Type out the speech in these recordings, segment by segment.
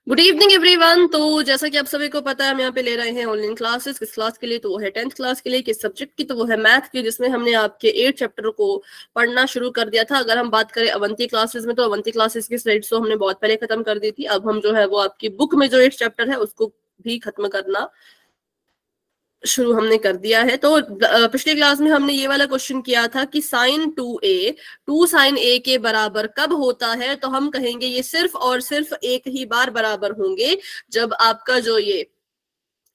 Good evening everyone. तो जैसा कि आप सभी को पता है, हम यहाँ पे ले रहे हैं ऑनलाइन क्लासेस। किस क्लास के लिए? तो वो है 10th क्लास के लिए। किस सब्जेक्ट की? तो वो है मैथ की, जिसमें हमने आपके 8 चैप्टर को पढ़ना शुरू कर दिया था। अगर हम बात करें अवंती क्लासेस में, तो अवंती क्लासेस की स्लाइड्स तो हमने बहुत पहले खत्म कर दी थी। अब हम जो है वो आपकी बुक में जो 8 चैप्टर है उसको भी खत्म करना शुरू हमने कर दिया है। तो पिछली क्लास में हमने ये वाला क्वेश्चन किया था कि साइन 2 साइन ए के बराबर कब होता है। तो हम कहेंगे ये सिर्फ और सिर्फ एक ही बार बराबर होंगे, जब आपका जो ये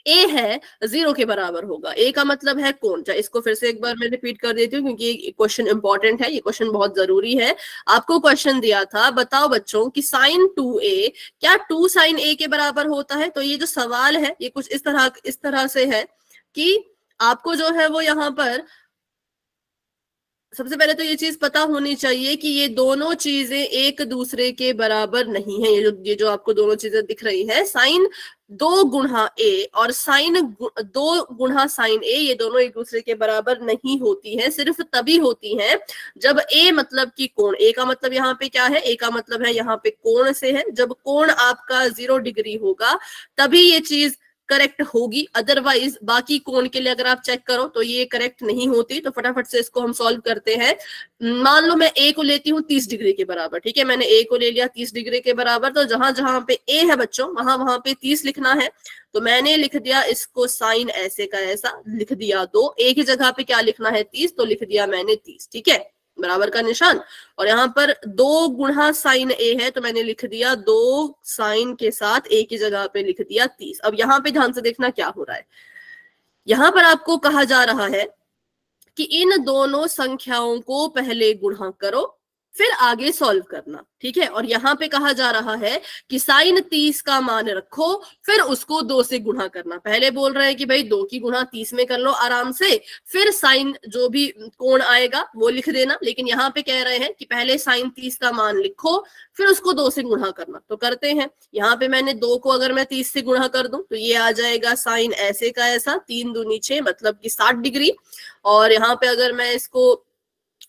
ए है 0 के बराबर होगा। ए का मतलब है कोण। चाहे इसको फिर से एक बार मैं रिपीट कर देती हूँ, क्योंकि ये क्वेश्चन इंपॉर्टेंट है, ये क्वेश्चन बहुत जरूरी है। आपको क्वेश्चन दिया था, बताओ बच्चों कि साइन 2a क्या 2 साइन ए के बराबर होता है। तो ये जो सवाल है ये कुछ इस तरह से है कि आपको जो है वो यहाँ पर सबसे पहले तो ये चीज पता होनी चाहिए कि ये दोनों चीजें एक दूसरे के बराबर नहीं है। ये जो आपको दोनों चीजें दिख रही है, साइन 2 गुणा ए और साइन 2 गुणा साइन ए, ये दोनों एक दूसरे के बराबर नहीं होती है। सिर्फ तभी होती है जब ए मतलब कि कोण, ए का मतलब यहाँ पे क्या है, ए का मतलब है यहाँ पे कोण से है। जब कोण आपका 0 डिग्री होगा तभी ये चीज करेक्ट होगी। अदरवाइज बाकी कोण के लिए अगर आप चेक करो तो ये करेक्ट नहीं होती। तो फटाफट से इसको हम सॉल्व करते हैं। मान लो मैं ए को लेती हूँ 30 डिग्री के बराबर, ठीक है, मैंने ए को ले लिया 30 डिग्री के बराबर। तो जहां जहां पे ए है बच्चों, वहां वहां पे 30 लिखना है। तो मैंने लिख दिया इसको साइन ऐसे का ऐसा लिख दिया। तो ए की जगह पे क्या लिखना है 30, तो लिख दिया मैंने 30, ठीक है, बराबर का निशान। और यहाँ पर 2 गुणा साइन ए है, तो मैंने लिख दिया 2 साइन के साथ ए की जगह पे लिख दिया 30। अब यहाँ पे ध्यान से देखना क्या हो रहा है। यहाँ पर आपको कहा जा रहा है कि इन दोनों संख्याओं को पहले गुणा करो फिर आगे सॉल्व करना, ठीक है। और यहाँ पे कहा जा रहा है कि साइन 30 का मान रखो फिर उसको 2 से गुणा करना। पहले बोल रहे हैं कि भाई 2 की गुणा 30 में कर लो आराम से, फिर साइन जो भी कोण आएगा वो लिख देना। लेकिन यहाँ पे कह रहे हैं कि पहले साइन 30 का मान लिखो फिर उसको 2 से गुणा करना। तो करते हैं। यहाँ पे मैंने 2 को अगर मैं 30 से गुणा कर दूं तो ये आ जाएगा साइन ऐसे का ऐसा, 3 दूनी 6 मतलब कि 60 डिग्री। और यहाँ पे अगर मैं इसको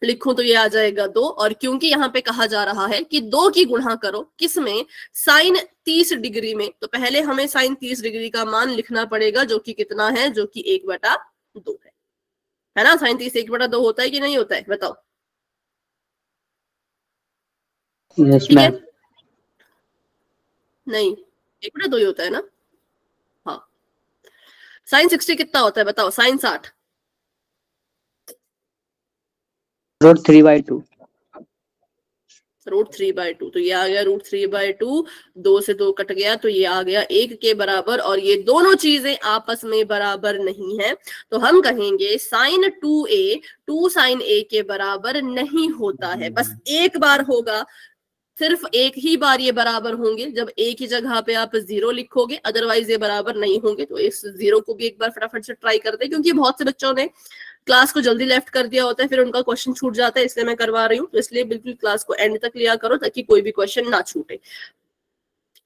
लिखूं तो ये आ जाएगा 2। और क्योंकि यहाँ पे कहा जा रहा है कि 2 की गुणा करो किसमें, साइन 30 डिग्री में, तो पहले हमें साइन 30 डिग्री का मान लिखना पड़ेगा, जो कि कितना है, जो कि 1/2 है ना। साइन 30 1/2 होता है कि नहीं होता है, बताओ। yes, ठीक है, नहीं 1/2 ही होता है ना। हाँ, साइन 60 कितना होता है बताओ, साइन 60 √3/2 √3/2। तो ये आ गया √3/2। 2 से 2 कट गया तो ये आ गया 1 के बराबर। और ये दोनों चीजें आपस में बराबर नहीं है, तो हम कहेंगे साइन 2a 2 साइन a के बराबर नहीं होता है। बस एक बार होगा, सिर्फ एक ही बार ये बराबर होंगे जब ए की जगह पे आप 0 लिखोगे, अदरवाइज ये बराबर नहीं होंगे। तो इस 0 को भी एक बार फटाफट से ट्राई करते हैं, क्योंकि बहुत से बच्चों ने क्लास को जल्दी लेफ्ट कर दिया होता है, फिर उनका क्वेश्चन छूट जाता है, इसलिए मैं करवा रही हूँ। तो इसलिए बिल्कुल क्लास को एंड तक लिया करो ताकि कोई भी क्वेश्चन ना छूटे।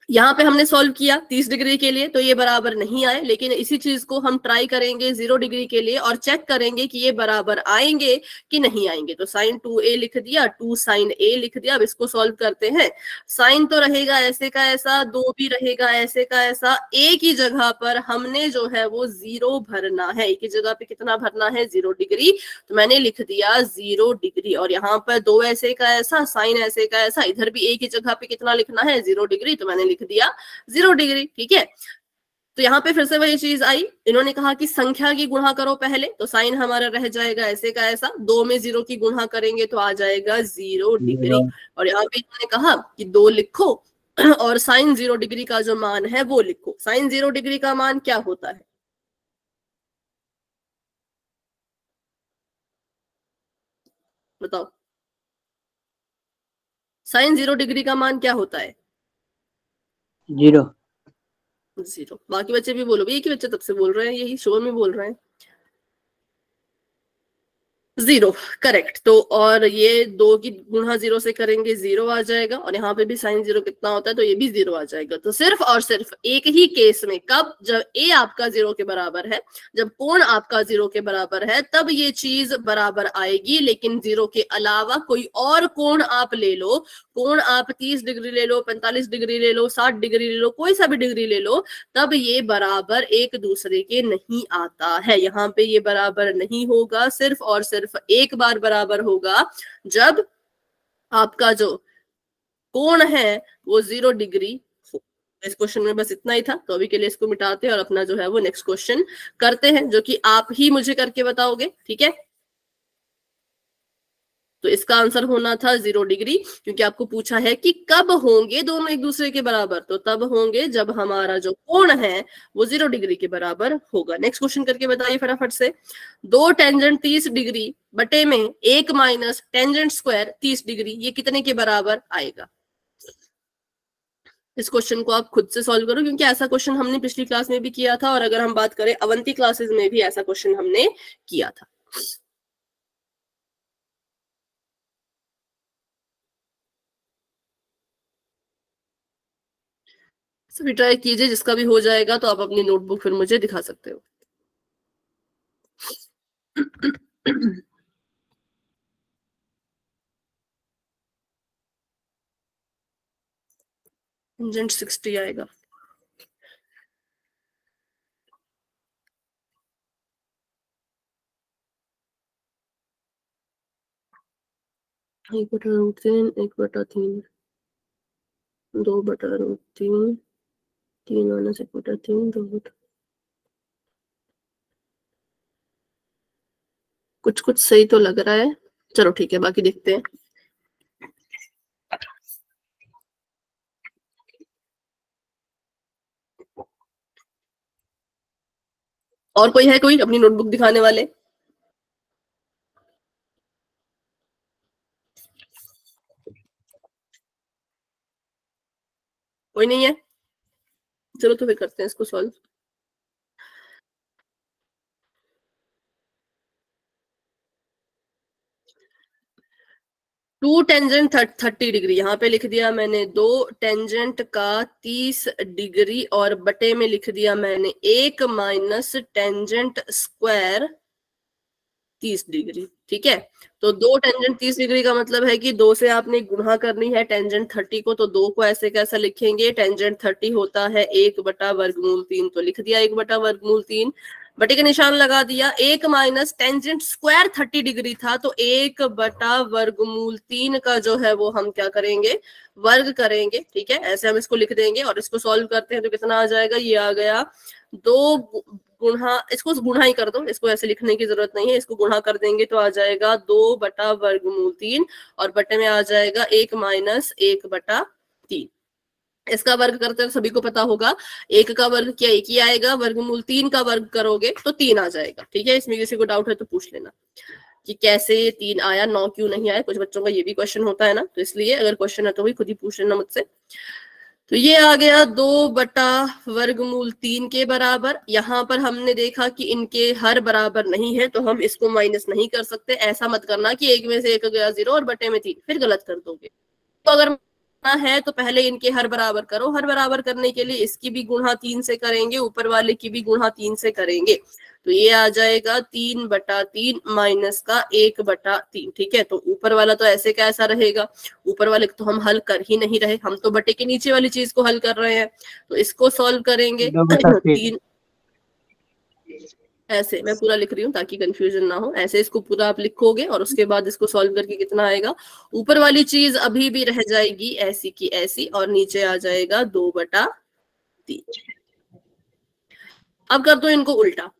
यहाँ पे हमने सॉल्व किया 30 डिग्री के लिए, तो ये बराबर नहीं आए। लेकिन इसी चीज को हम ट्राई करेंगे 0 डिग्री के लिए और चेक करेंगे कि ये बराबर आएंगे कि नहीं आएंगे। तो साइन 2a लिख दिया, 2 साइन a लिख दिया। अब इसको सॉल्व करते हैं। साइन तो रहेगा ऐसे का ऐसा, 2 भी रहेगा ऐसे का ऐसा। a की जगह पर हमने जो है वो 0 भरना है। a की जगह पे कितना भरना है, 0 डिग्री। तो मैंने लिख दिया 0 डिग्री। और यहाँ पर 2 ऐसे का ऐसा, साइन ऐसे का ऐसा, इधर भी a की जगह पे कितना लिखना है, 0 डिग्री। तो मैंने लिख दिया 0 डिग्री, ठीक है। तो यहाँ पे फिर से वही चीज आई, इन्होंने कहा कि संख्या की गुणा करो पहले, तो साइन हमारा रह जाएगा ऐसे का ऐसा। 2 में 0 की गुणा करेंगे तो आ जाएगा 0 डिग्री। और यहाँ पे इन्होंने कहा कि 2 लिखो और साइन 0 डिग्री का जो मान है वो लिखो। साइन 0 डिग्री का मान क्या होता है, बताओ। साइन 0 डिग्री का मान क्या होता है, 0। 0। बाकी बच्चे भी बोलो, एक ही बच्चे तब से बोल रहे हैं, यही शोर में बोल रहे हैं। Zero, correct. तो और ये दो की गुणा जीरो से करेंगे, जीरो आ जाएगा, और यहाँ पे भी साइन जीरो कितना होता है, तो ये भी जीरो आ जाएगा। तो सिर्फ और सिर्फ एक ही केस में, कब, जब ए आपका जीरो के बराबर है, जब कोण आपका जीरो के बराबर है, तब ये चीज बराबर आएगी। लेकिन जीरो के अलावा कोई और कोण आप ले लो, कोण आप 30 डिग्री ले लो, 45 डिग्री ले लो, 60 डिग्री ले लो, कोई सा भी डिग्री ले लो, तब ये बराबर एक दूसरे के नहीं आता है। यहाँ पे ये बराबर नहीं होगा, सिर्फ और सिर्फ एक बार बराबर होगा जब आपका जो कोण है वो 0 डिग्री हो। इस क्वेश्चन में बस इतना ही था, तो अभी के लिए इसको मिटाते हैं और अपना जो है वो नेक्स्ट क्वेश्चन करते हैं, जो कि आप ही मुझे करके बताओगे, ठीक है। तो इसका आंसर होना था 0 डिग्री, क्योंकि आपको पूछा है कि कब होंगे दोनों एक दूसरे के बराबर, तो तब होंगे जब हमारा जो कोण है वो 0 डिग्री के बराबर होगा। नेक्स्ट क्वेश्चन करके बताइए फटाफट से। दो टेंजेंट 30 डिग्री बटे में एक माइनस टेंजेंट स्क्वायर 30 डिग्री, ये कितने के बराबर आएगा? इस क्वेश्चन को आप खुद से सॉल्व करो, क्योंकि ऐसा क्वेश्चन हमने पिछली क्लास में भी किया था, और अगर हम बात करें अवंती क्लासेस में भी ऐसा क्वेश्चन हमने किया था। सभी ट्राई कीजिए, जिसका भी हो जाएगा तो आप अपनी नोटबुक फिर मुझे दिखा सकते हो। टेंजेंट 60 आएगा। एक बटा रूट 3, 1/3, 2/√3, 3 माइनस 1/3, 2 कुछ कुछ सही तो लग रहा है, चलो ठीक है, बाकी देखते हैं। और कोई है, कोई अपनी नोटबुक दिखाने वाले? कोई नहीं है, चलो तो फिर करते हैं इसको सॉल्व। टू टेंजेंट 30 डिग्री, यहाँ पे लिख दिया मैंने दो टेंजेंट का 30 डिग्री, और बटे में लिख दिया मैंने एक माइनस टेंजेंट स्क्वायर 30 डिग्री, ठीक है। तो दो टेंजेंट 30 डिग्री का मतलब है कि दो से आपने गुणा करनी है टेंजेंट 30 को, तो दो को ऐसे कैसा लिखेंगे, टेंजेंट 30 होता है 1/√3, तो लिख दिया 1/√3, बटे का निशान लगा दिया। एक माइनस टेंजेंट स्क्वायर 30 डिग्री था, तो 1/√3 का जो है वो हम क्या करेंगे, वर्ग करेंगे, ठीक है। ऐसे हम इसको लिख देंगे और इसको सॉल्व करते हैं तो कितना आ जाएगा, ये आ गया दो गुणा, इसको गुणा ही कर दो, इसको ऐसे लिखने की जरूरत नहीं है, इसको गुणा कर देंगे तो आ जाएगा 2/√3, और बटे में आ जाएगा 1 माइनस 1/3। इसका वर्ग करते हैं, सभी को पता होगा, एक का वर्ग क्या एक ही आएगा, वर्गमूल 3 का वर्ग करोगे तो 3 आ जाएगा, ठीक है। इसमें किसी को डाउट है तो पूछ लेना कि कैसे 3 आया, 9 क्यों नहीं आया, कुछ बच्चों का ये भी क्वेश्चन होता है ना, तो इसलिए अगर क्वेश्चन है तो भी खुद ही पूछ लेना मुझसे। तो ये आ गया 2/√3 के बराबर। यहाँ पर हमने देखा कि इनके हर बराबर नहीं है, तो हम इसको माइनस नहीं कर सकते। ऐसा मत करना कि एक में से एक गया 0 और बटे में 3, फिर गलत कर दोगे। तो अगर है तो पहले इनके हर बराबर करो, हर बराबर करने के लिए इसकी भी गुणा 3 से करेंगे, ऊपर वाले की भी गुणा 3 से करेंगे, तो ये आ जाएगा 3/3 माइनस का 1/3, ठीक है। तो ऊपर वाला तो ऐसे कैसा रहेगा, ऊपर वाले तो हम हल कर ही नहीं रहे, हम तो बटे के नीचे वाली चीज को हल कर रहे हैं, तो इसको सॉल्व करेंगे। 3 ऐसे मैं पूरा लिख रही हूँ ताकि कंफ्यूजन ना हो, ऐसे इसको पूरा आप लिखोगे और उसके बाद इसको सॉल्व करके कितना आएगा, ऊपर वाली चीज अभी भी रह जाएगी ऐसी की ऐसी, और नीचे आ जाएगा 2/3। अब कर दो इनको उल्टा,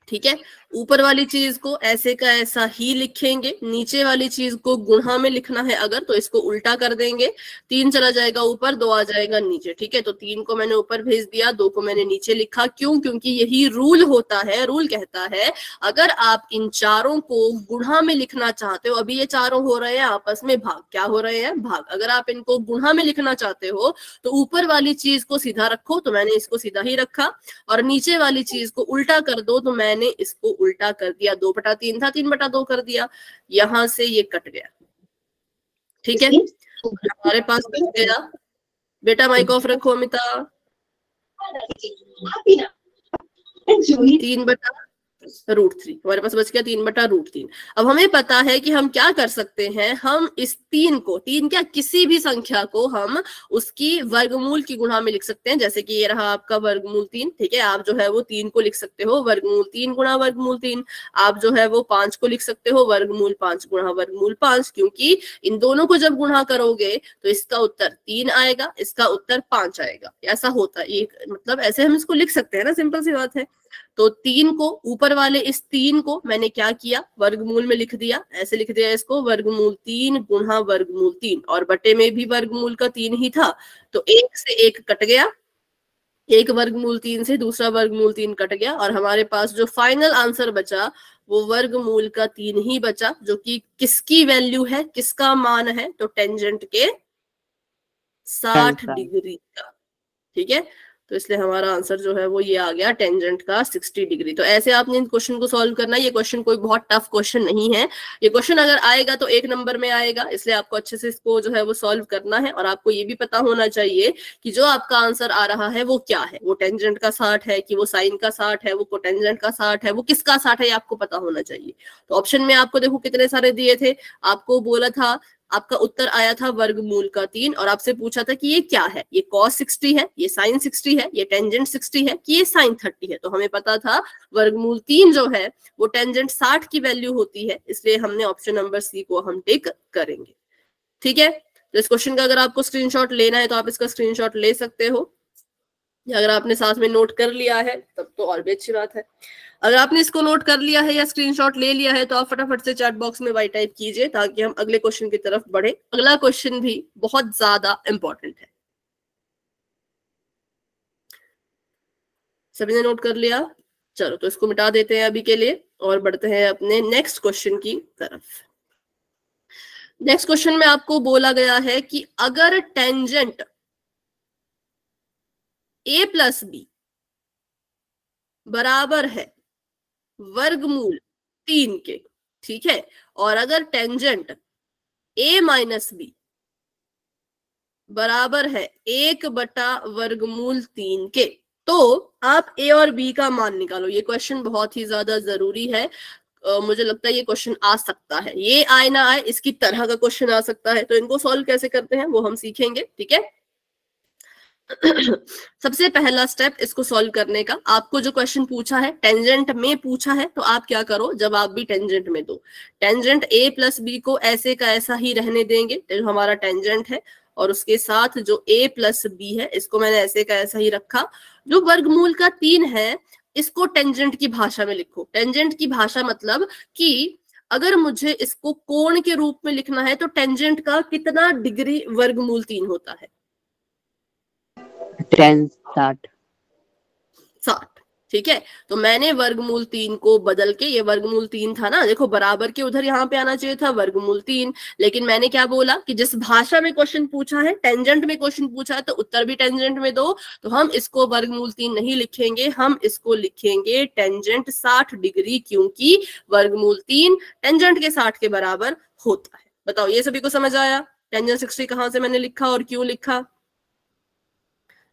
ठीक है। ऊपर वाली चीज को ऐसे का ऐसा ही लिखेंगे, नीचे वाली चीज को गुणा में लिखना है अगर, तो इसको उल्टा कर देंगे। 3 चला जाएगा ऊपर, 2 आ जाएगा नीचे, ठीक है। तो 3 को मैंने ऊपर भेज दिया, 2 को मैंने नीचे लिखा, क्यों, क्योंकि यही रूल होता है। रूल कहता है अगर आप इन चारों को गुणा में लिखना चाहते हो, अभी ये चारों हो रहे हैं आपस में भाग, क्या हो रहे हैं, भाग। अगर आप इनको गुणा में लिखना चाहते हो तो ऊपर वाली चीज को सीधा रखो, तो मैंने इसको सीधा ही रखा, और नीचे वाली चीज को उल्टा कर दो, तो मैंने इसको उल्टा कर दिया, 2/3 था 3/2 कर दिया, यहां से ये कट गया। ठीक है, हमारे पास बच गया, बेटा माइक ऑफ रखो अमिता, 3/√3 हमारे पास बच गया 3/√3। अब हमें पता है कि हम क्या कर सकते हैं, हम इस 3 को, 3 क्या किसी भी संख्या को हम उसकी वर्गमूल की गुणा में लिख सकते हैं। जैसे कि ये रहा आपका वर्गमूल 3, ठीक है, आप जो है वो 3 को लिख सकते हो वर्गमूल 3 गुणा वर्गमूल 3। आप जो है वो 5 को लिख सकते हो वर्गमूल 5 गुणा वर्गमूल 5, क्योंकि इन दोनों को जब गुणा करोगे तो इसका उत्तर 3 आएगा, इसका उत्तर 5 आएगा। ऐसा होता है, मतलब ऐसे हम इसको लिख सकते हैं ना, सिंपल सी बात है। तो 3 को, ऊपर वाले इस 3 को मैंने क्या किया, वर्गमूल में लिख दिया, ऐसे लिख दिया इसको, वर्गमूल 3 गुणा वर्गमूल 3, और बटे में भी वर्गमूल का 3 ही था, तो 1 से 1 कट गया, एक वर्गमूल 3 से दूसरा वर्गमूल 3 कट गया, और हमारे पास जो फाइनल आंसर बचा वो वर्गमूल का 3 ही बचा, जो कि किसकी वैल्यू है, किसका मान है, तो टेंजेंट के 60 डिग्री का। ठीक है, तो इसलिए हमारा आंसर जो है वो ये आ गया, टेंजेंट का 60 डिग्री। तो ऐसे आपने इन क्वेश्चन को सॉल्व करना है। ये क्वेश्चन कोई बहुत टफ क्वेश्चन नहीं है, ये क्वेश्चन अगर आएगा तो 1 नंबर में आएगा, इसलिए आपको अच्छे से इसको जो है वो सॉल्व करना है। और आपको ये भी पता होना चाहिए कि जो आपका आंसर आ रहा है वो क्या है, वो टेंजेंट का 60 है कि वो साइन का 60 है, वो कोटेंजेंट का 60 है, वो किसका 60 है, ये आपको पता होना चाहिए। तो ऑप्शन में आपको देखो कितने सारे दिए थे, आपको बोला था, आपका उत्तर आया था वर्गमूल का 3, और आपसे पूछा था कि ये क्या है, ये cos 60 है, ये sin 60 है, ये टेंजेंट 60 है कि ये sin 30 है। तो हमें पता था वर्गमूल 3 जो है वो टेंजेंट 60 की वैल्यू होती है, इसलिए हमने ऑप्शन नंबर सी को हम टिक करेंगे। ठीक है, तो इस क्वेश्चन का अगर आपको स्क्रीनशॉट लेना है तो आप इसका स्क्रीनशॉट ले सकते हो, या अगर आपने साथ में नोट कर लिया है तब तो और भी अच्छी बात है। अगर आपने इसको नोट कर लिया है या स्क्रीनशॉट ले लिया है तो आप फटाफट से चैट बॉक्स में वाई टाइप कीजिए, ताकि हम अगले क्वेश्चन की तरफ बढ़े। अगला क्वेश्चन भी बहुत ज्यादा इंपॉर्टेंट है। सभी ने नोट कर लिया? चलो, तो इसको मिटा देते हैं अभी के लिए और बढ़ते हैं अपने नेक्स्ट क्वेश्चन की तरफ। नेक्स्ट क्वेश्चन में आपको बोला गया है कि अगर टेंजेंट a प्लस बी बराबर है वर्गमूल 3 के, ठीक है, और अगर टेंजेंट a माइनस बी बराबर है 1/वर्गमूल 3 के, तो आप a और b का मान निकालो। ये क्वेश्चन बहुत ही ज्यादा जरूरी है, मुझे लगता है ये क्वेश्चन आ सकता है, ये आए ना आए इसकी तरह का क्वेश्चन आ सकता है। तो इनको सॉल्व कैसे करते हैं वो हम सीखेंगे। ठीक है, सबसे पहला स्टेप इसको सॉल्व करने का, आपको जो क्वेश्चन पूछा है टेंजेंट में पूछा है, तो आप क्या करो, जब आप भी टेंजेंट में दो, टेंजेंट a प्लस बी को ऐसे का ऐसा ही रहने देंगे, जो हमारा टेंजेंट है, और उसके साथ जो a प्लस बी है इसको मैंने ऐसे का ऐसा ही रखा। जो वर्गमूल का 3 है इसको टेंजेंट की भाषा में लिखो। टेंजेंट की भाषा मतलब कि अगर मुझे इसको कोण के रूप में लिखना है तो टेंजेंट का कितना डिग्री वर्गमूल 3 होता है? 60। ठीक है, तो मैंने वर्गमूल 3 को बदल के, ये वर्गमूल 3 था ना, देखो बराबर के उधर यहाँ पे आना चाहिए था वर्गमूल 3, लेकिन मैंने क्या बोला कि जिस भाषा में क्वेश्चन पूछा है, टेंजेंट में क्वेश्चन पूछा है, तो उत्तर भी टेंजेंट में दो। तो हम इसको वर्गमूल 3 नहीं लिखेंगे, हम इसको लिखेंगे टेंजेंट 60 डिग्री, क्योंकि वर्गमूल 3 टेंजेंट के 60 के बराबर होता है। बताओ, ये सभी को समझ आया? टेंजेंट 60 कहाँ से मैंने लिखा और क्यों लिखा,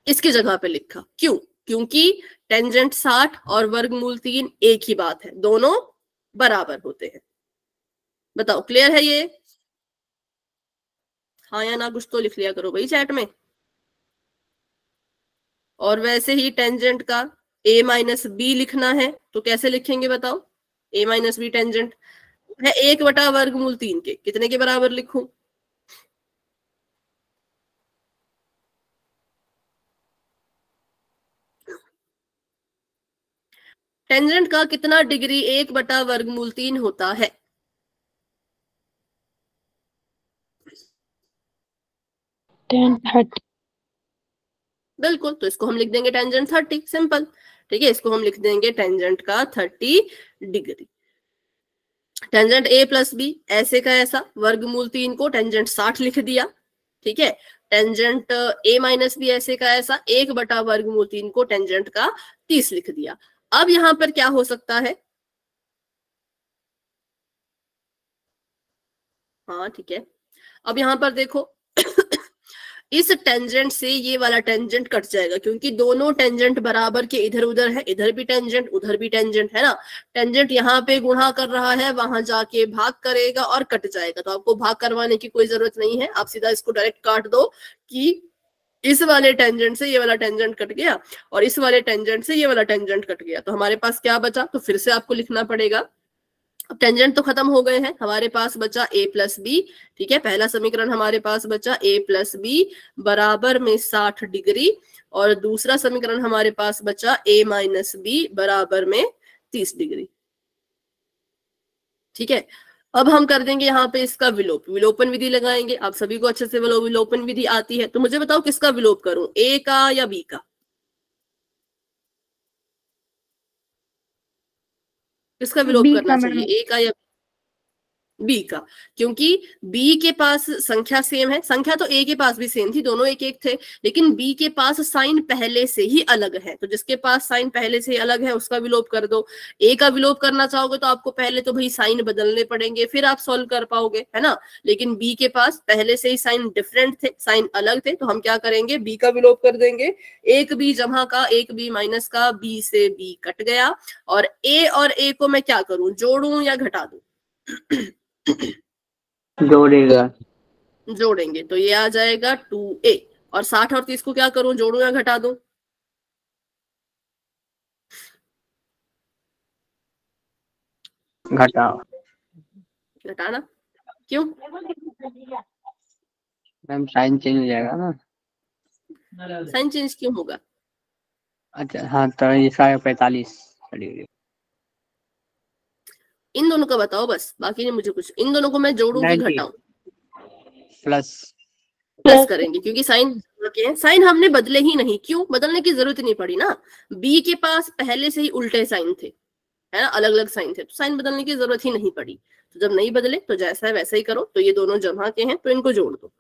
इसकी जगह पे लिखा, क्यों? क्योंकि टेंजेंट 60 और वर्गमूल 3 एक ही बात है, दोनों बराबर होते हैं। बताओ, क्लियर है ये? हाँ या ना कुछ तो लिख लिया करो भाई चैट में। और वैसे ही टेंजेंट का a माइनस बी लिखना है तो कैसे लिखेंगे बताओ? a माइनस बी टेंजेंट है 1/वर्गमूल 3 के, कितने के बराबर लिखूं? टेंजेंट का कितना डिग्री 1/वर्गमूल 3 होता है? बिल्कुल, तो इसको हम लिख देंगे टेंजेंट 30, सिंपल। ठीक है, इसको हम लिख देंगे टेंजेंट का 30 degree. Tangent a plus b ऐसे का ऐसा, वर्गमूल 3 को टेंजेंट 60 लिख दिया। ठीक है, टेंजेंट a माइनस बी ऐसे का ऐसा, 1/वर्गमूल 3 को टेंजेंट का 30 लिख दिया। अब यहां पर क्या हो सकता है, हाँ ठीक है। अब यहाँ पर देखो इस टेंजेंट से ये वाला टेंजेंट कट जाएगा, क्योंकि दोनों टेंजेंट बराबर के इधर उधर है, इधर भी टेंजेंट उधर भी टेंजेंट है ना। टेंजेंट यहाँ पे गुणा कर रहा है, वहां जाके भाग करेगा और कट जाएगा, तो आपको भाग करवाने की कोई जरूरत नहीं है, आप सीधा इसको डायरेक्ट काट दो कि इस वाले टेंजेंट से ये वाला टेंजेंट कट गया और इस वाले टेंजेंट से ये वाला टेंजेंट कट गया, तो हमारे पास क्या बचा, तो फिर से आपको लिखना पड़ेगा। अब टेंजेंट तो खत्म हो गए हैं, हमारे पास बचा a प्लस बी। ठीक है, पहला समीकरण हमारे पास बचा a प्लस बी बराबर में 60 डिग्री, और दूसरा समीकरण हमारे पास बचा a माइनस बी बराबर में 30 डिग्री। ठीक है, अब हम कर देंगे यहाँ पे इसका विलोपन विधि लगाएंगे। आप सभी को अच्छे से विलोपन विधि आती है, तो मुझे बताओ किसका विलोप करूं, a का या b का? किसका विलोप बी करना का चाहिए, मैडम। a का या बी का? क्योंकि बी के पास संख्या सेम है, संख्या तो ए के पास भी सेम थी, दोनों एक एक थे, लेकिन बी के पास साइन पहले से ही अलग है, तो जिसके पास साइन पहले से ही अलग है उसका विलोप कर दो। ए का विलोप करना चाहोगे तो आपको पहले तो भाई साइन बदलने पड़ेंगे, फिर आप सॉल्व कर पाओगे, है ना। लेकिन बी के पास पहले से ही साइन डिफरेंट थे, साइन अलग थे, तो हम क्या करेंगे, बी का विलोप कर देंगे। एक बी जमा का एक बी माइनस का, बी से बी कट गया, और ए को मैं क्या करूं, जोड़ूं या घटा दूं? जोड़ेगा। जोड़ेंगे तो ये आ जाएगा 2a, और 60 और 30 को क्या करूं, जोड़ूं या घटा दूं? घटाओ। घटाना। क्यों? मैम साइन चेंज हो जाएगा ना। साइन चेंज क्यों होगा? अच्छा हाँ, तो ये 45 डिग्री। इन दोनों का बताओ बस, बाकी नहीं मुझे कुछ। इन दोनों को मैं जोड़ूं कि 90 घटाऊं? प्लस। प्लस करेंगे, क्योंकि साइन साइन हमने बदले ही नहीं, क्यों बदलने की जरूरत नहीं पड़ी ना। बी के पास पहले से ही उल्टे साइन थे, है ना, अलग अलग साइन थे, तो साइन बदलने की जरूरत ही नहीं पड़ी। तो जब नहीं बदले तो जैसा है वैसा ही करो। तो ये दोनों जमा के हैं तो इनको जोड़ दो,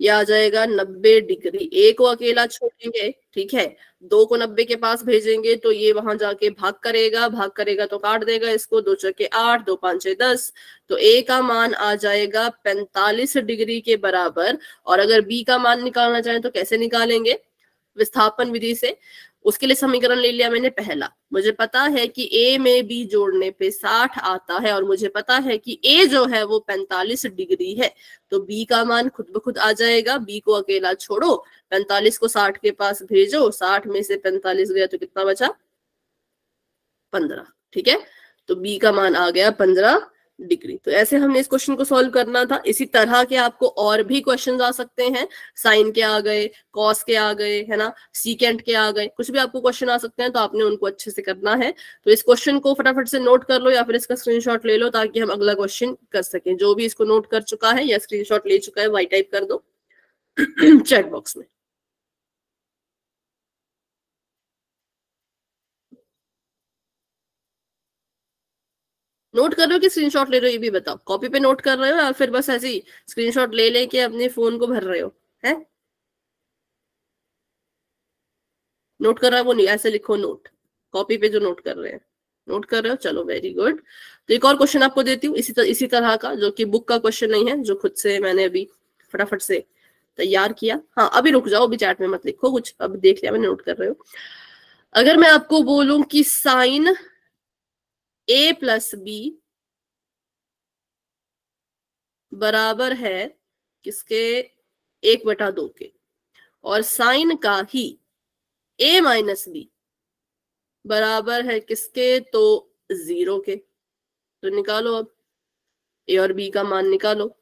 ये आ जाएगा 90 डिग्री। ए को अकेला छोड़ेंगे, ठीक है, 2 को 90 के पास भेजेंगे तो ये वहां जाके भाग करेगा, भाग करेगा तो काट देगा इसको, 2 चौके 8, 2 5 10, तो ए का मान आ जाएगा 45 डिग्री के बराबर। और अगर बी का मान निकालना चाहें तो कैसे निकालेंगे, विस्थापन विधि से। उसके लिए समीकरण ले लिया मैंने पहला, मुझे पता है कि a में b जोड़ने पे 60 आता है, और मुझे पता है कि a जो है वो 45 डिग्री है, तो b का मान खुद ब खुद आ जाएगा। b को अकेला छोड़ो, 45 को 60 के पास भेजो, 60 में से 45 गया तो कितना बचा, 15। ठीक है, तो b का मान आ गया 15 डिग्री। तो ऐसे हमने इस क्वेश्चन को सॉल्व करना था। इसी तरह के आपको और भी क्वेश्चंस आ सकते हैं, साइन के आ गए, कॉस के आ गए, है ना, सीकेंट के आ गए, कुछ भी आपको क्वेश्चन आ सकते हैं, तो आपने उनको अच्छे से करना है। तो इस क्वेश्चन को फटाफट से नोट कर लो या फिर इसका स्क्रीनशॉट ले लो, ताकि हम अगला क्वेश्चन कर सकें। जो भी इसको नोट कर चुका है या स्क्रीनशॉट ले चुका है वाई टाइप कर दो चैट बॉक्स में। नोट कर रहे हो कि स्क्रीनशॉट ले रहे हो, ये भी बताओ। कॉपी पे नोट कर रहे हो या फिर बस ऐसे ही स्क्रीनशॉट ले लेके अपने फोन को भर रहे हो, है? नोट कर रहा है वो नहीं, ऐसे लिखो नोट, कॉपी पे जो नोट कर रहे हैं। नोट कर रहे हो, चलो वेरी गुड। तो एक और क्वेश्चन आपको देती हूँ इसी तरह का, जो कि बुक का क्वेश्चन नहीं है, जो खुद से मैंने अभी फटाफट से तैयार किया। हाँ अभी रुक जाओ, अभी चैट में मत लिखो कुछ, अब देख लिया मैंने, नोट कर रहे हो। अगर मैं आपको बोलूं कि साइन a प्लस बी बराबर है किसके, 1/2 के, और साइन का ही a माइनस बी बराबर है किसके, तो 0 के, तो निकालो अब ए और बी का मान निकालो।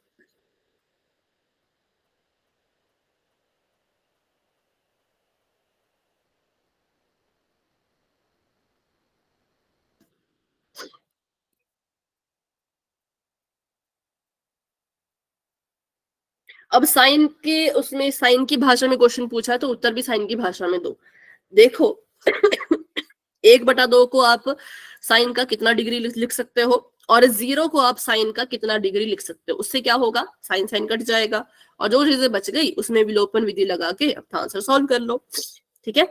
अब साइन के उसमें साइन की भाषा में क्वेश्चन पूछा है, तो उत्तर भी साइन की भाषा में दो। देखो 1/2 को आप साइन का कितना डिग्री लिख सकते हो, और 0 को आप साइन का कितना डिग्री लिख सकते हो। उससे क्या होगा, साइन साइन कट जाएगा, और जो चीजें बच गई उसमें विलोपन विधि लगा के अपना आंसर सॉल्व कर लो। ठीक है,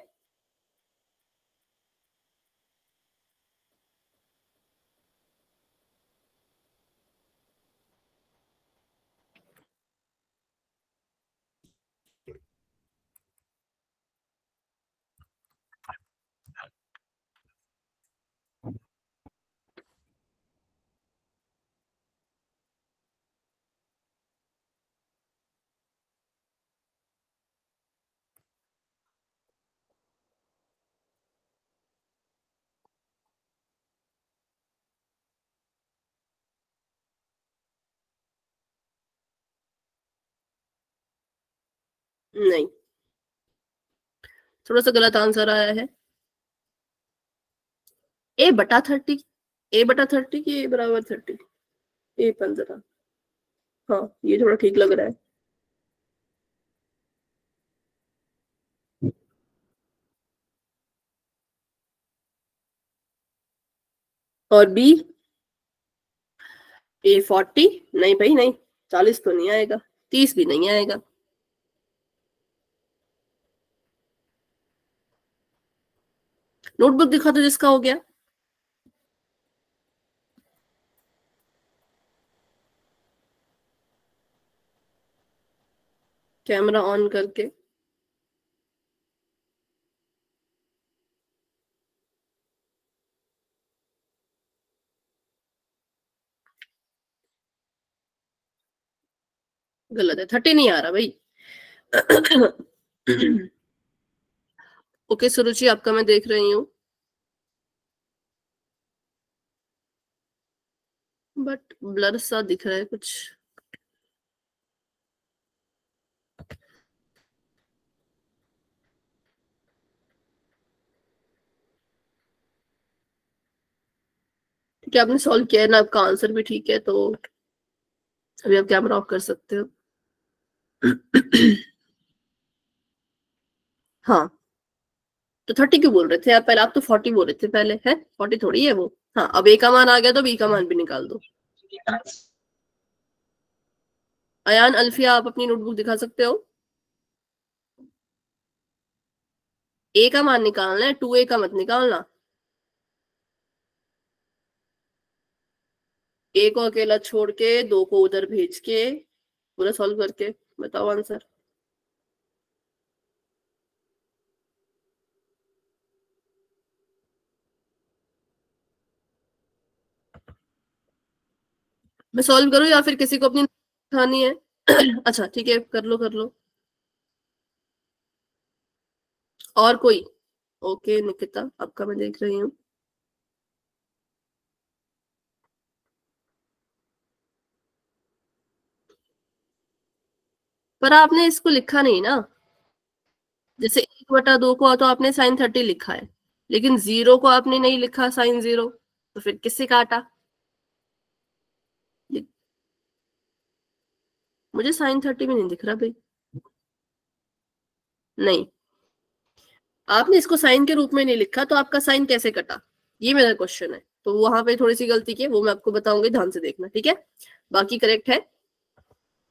नहीं, थोड़ा सा गलत आंसर आया है। a बटा 30, a बटा 30 की a बराबर 30, a 15। हाँ, ये थोड़ा ठीक लग रहा है। और b a 40, नहीं भाई नहीं, 40 तो नहीं आएगा, 30 भी नहीं आएगा। नोटबुक दिखा दो जिसका हो गया। कैमरा ऑन करके। गलत है, 30 नहीं आ रहा भाई। ओके सुरुचि, आपका मैं देख रही हूँ, बट ब्लर सा दिख रहा है कुछ। ठीक है, आपने सॉल्व किया है ना, आपका आंसर भी ठीक है, तो अभी आप कैमरा ऑफ कर सकते हो। हाँ, तो 30 क्यों बोल रहे थे आप पहले? आप तो 40 बोल रहे थे पहले, है 40 थोड़ी है वो। हाँ, अब a का मान आ गया तो b का मान भी निकाल दो। अयान, अल्फिया, आप अपनी नोटबुक दिखा सकते हो। a का मान निकालना है, 2a का मत निकालना। a को अकेला छोड़ के 2 को उधर भेज के पूरा सॉल्व करके बताओ आंसर। मैं सॉल्व करूं या फिर किसी को अपनी दिखानी है? अच्छा ठीक है, कर लो कर लो। और कोई? ओके निकिता, आपका मैं देख रही हूँ। पर आपने इसको लिखा नहीं ना, जैसे 1/2 को तो आपने साइन 30 लिखा है, लेकिन 0 को आपने नहीं लिखा साइन 0, तो फिर किससे काटा? मुझे साइन 30 भी नहीं दिख रहा भाई। नहीं, आपने इसको साइन के रूप में नहीं लिखा, तो आपका साइन कैसे कटा, ये मेरा क्वेश्चन है। तो वहां पे थोड़ी सी गलती की, वो मैं आपको बताऊंगी, ध्यान से देखना, ठीक है? बाकी करेक्ट है,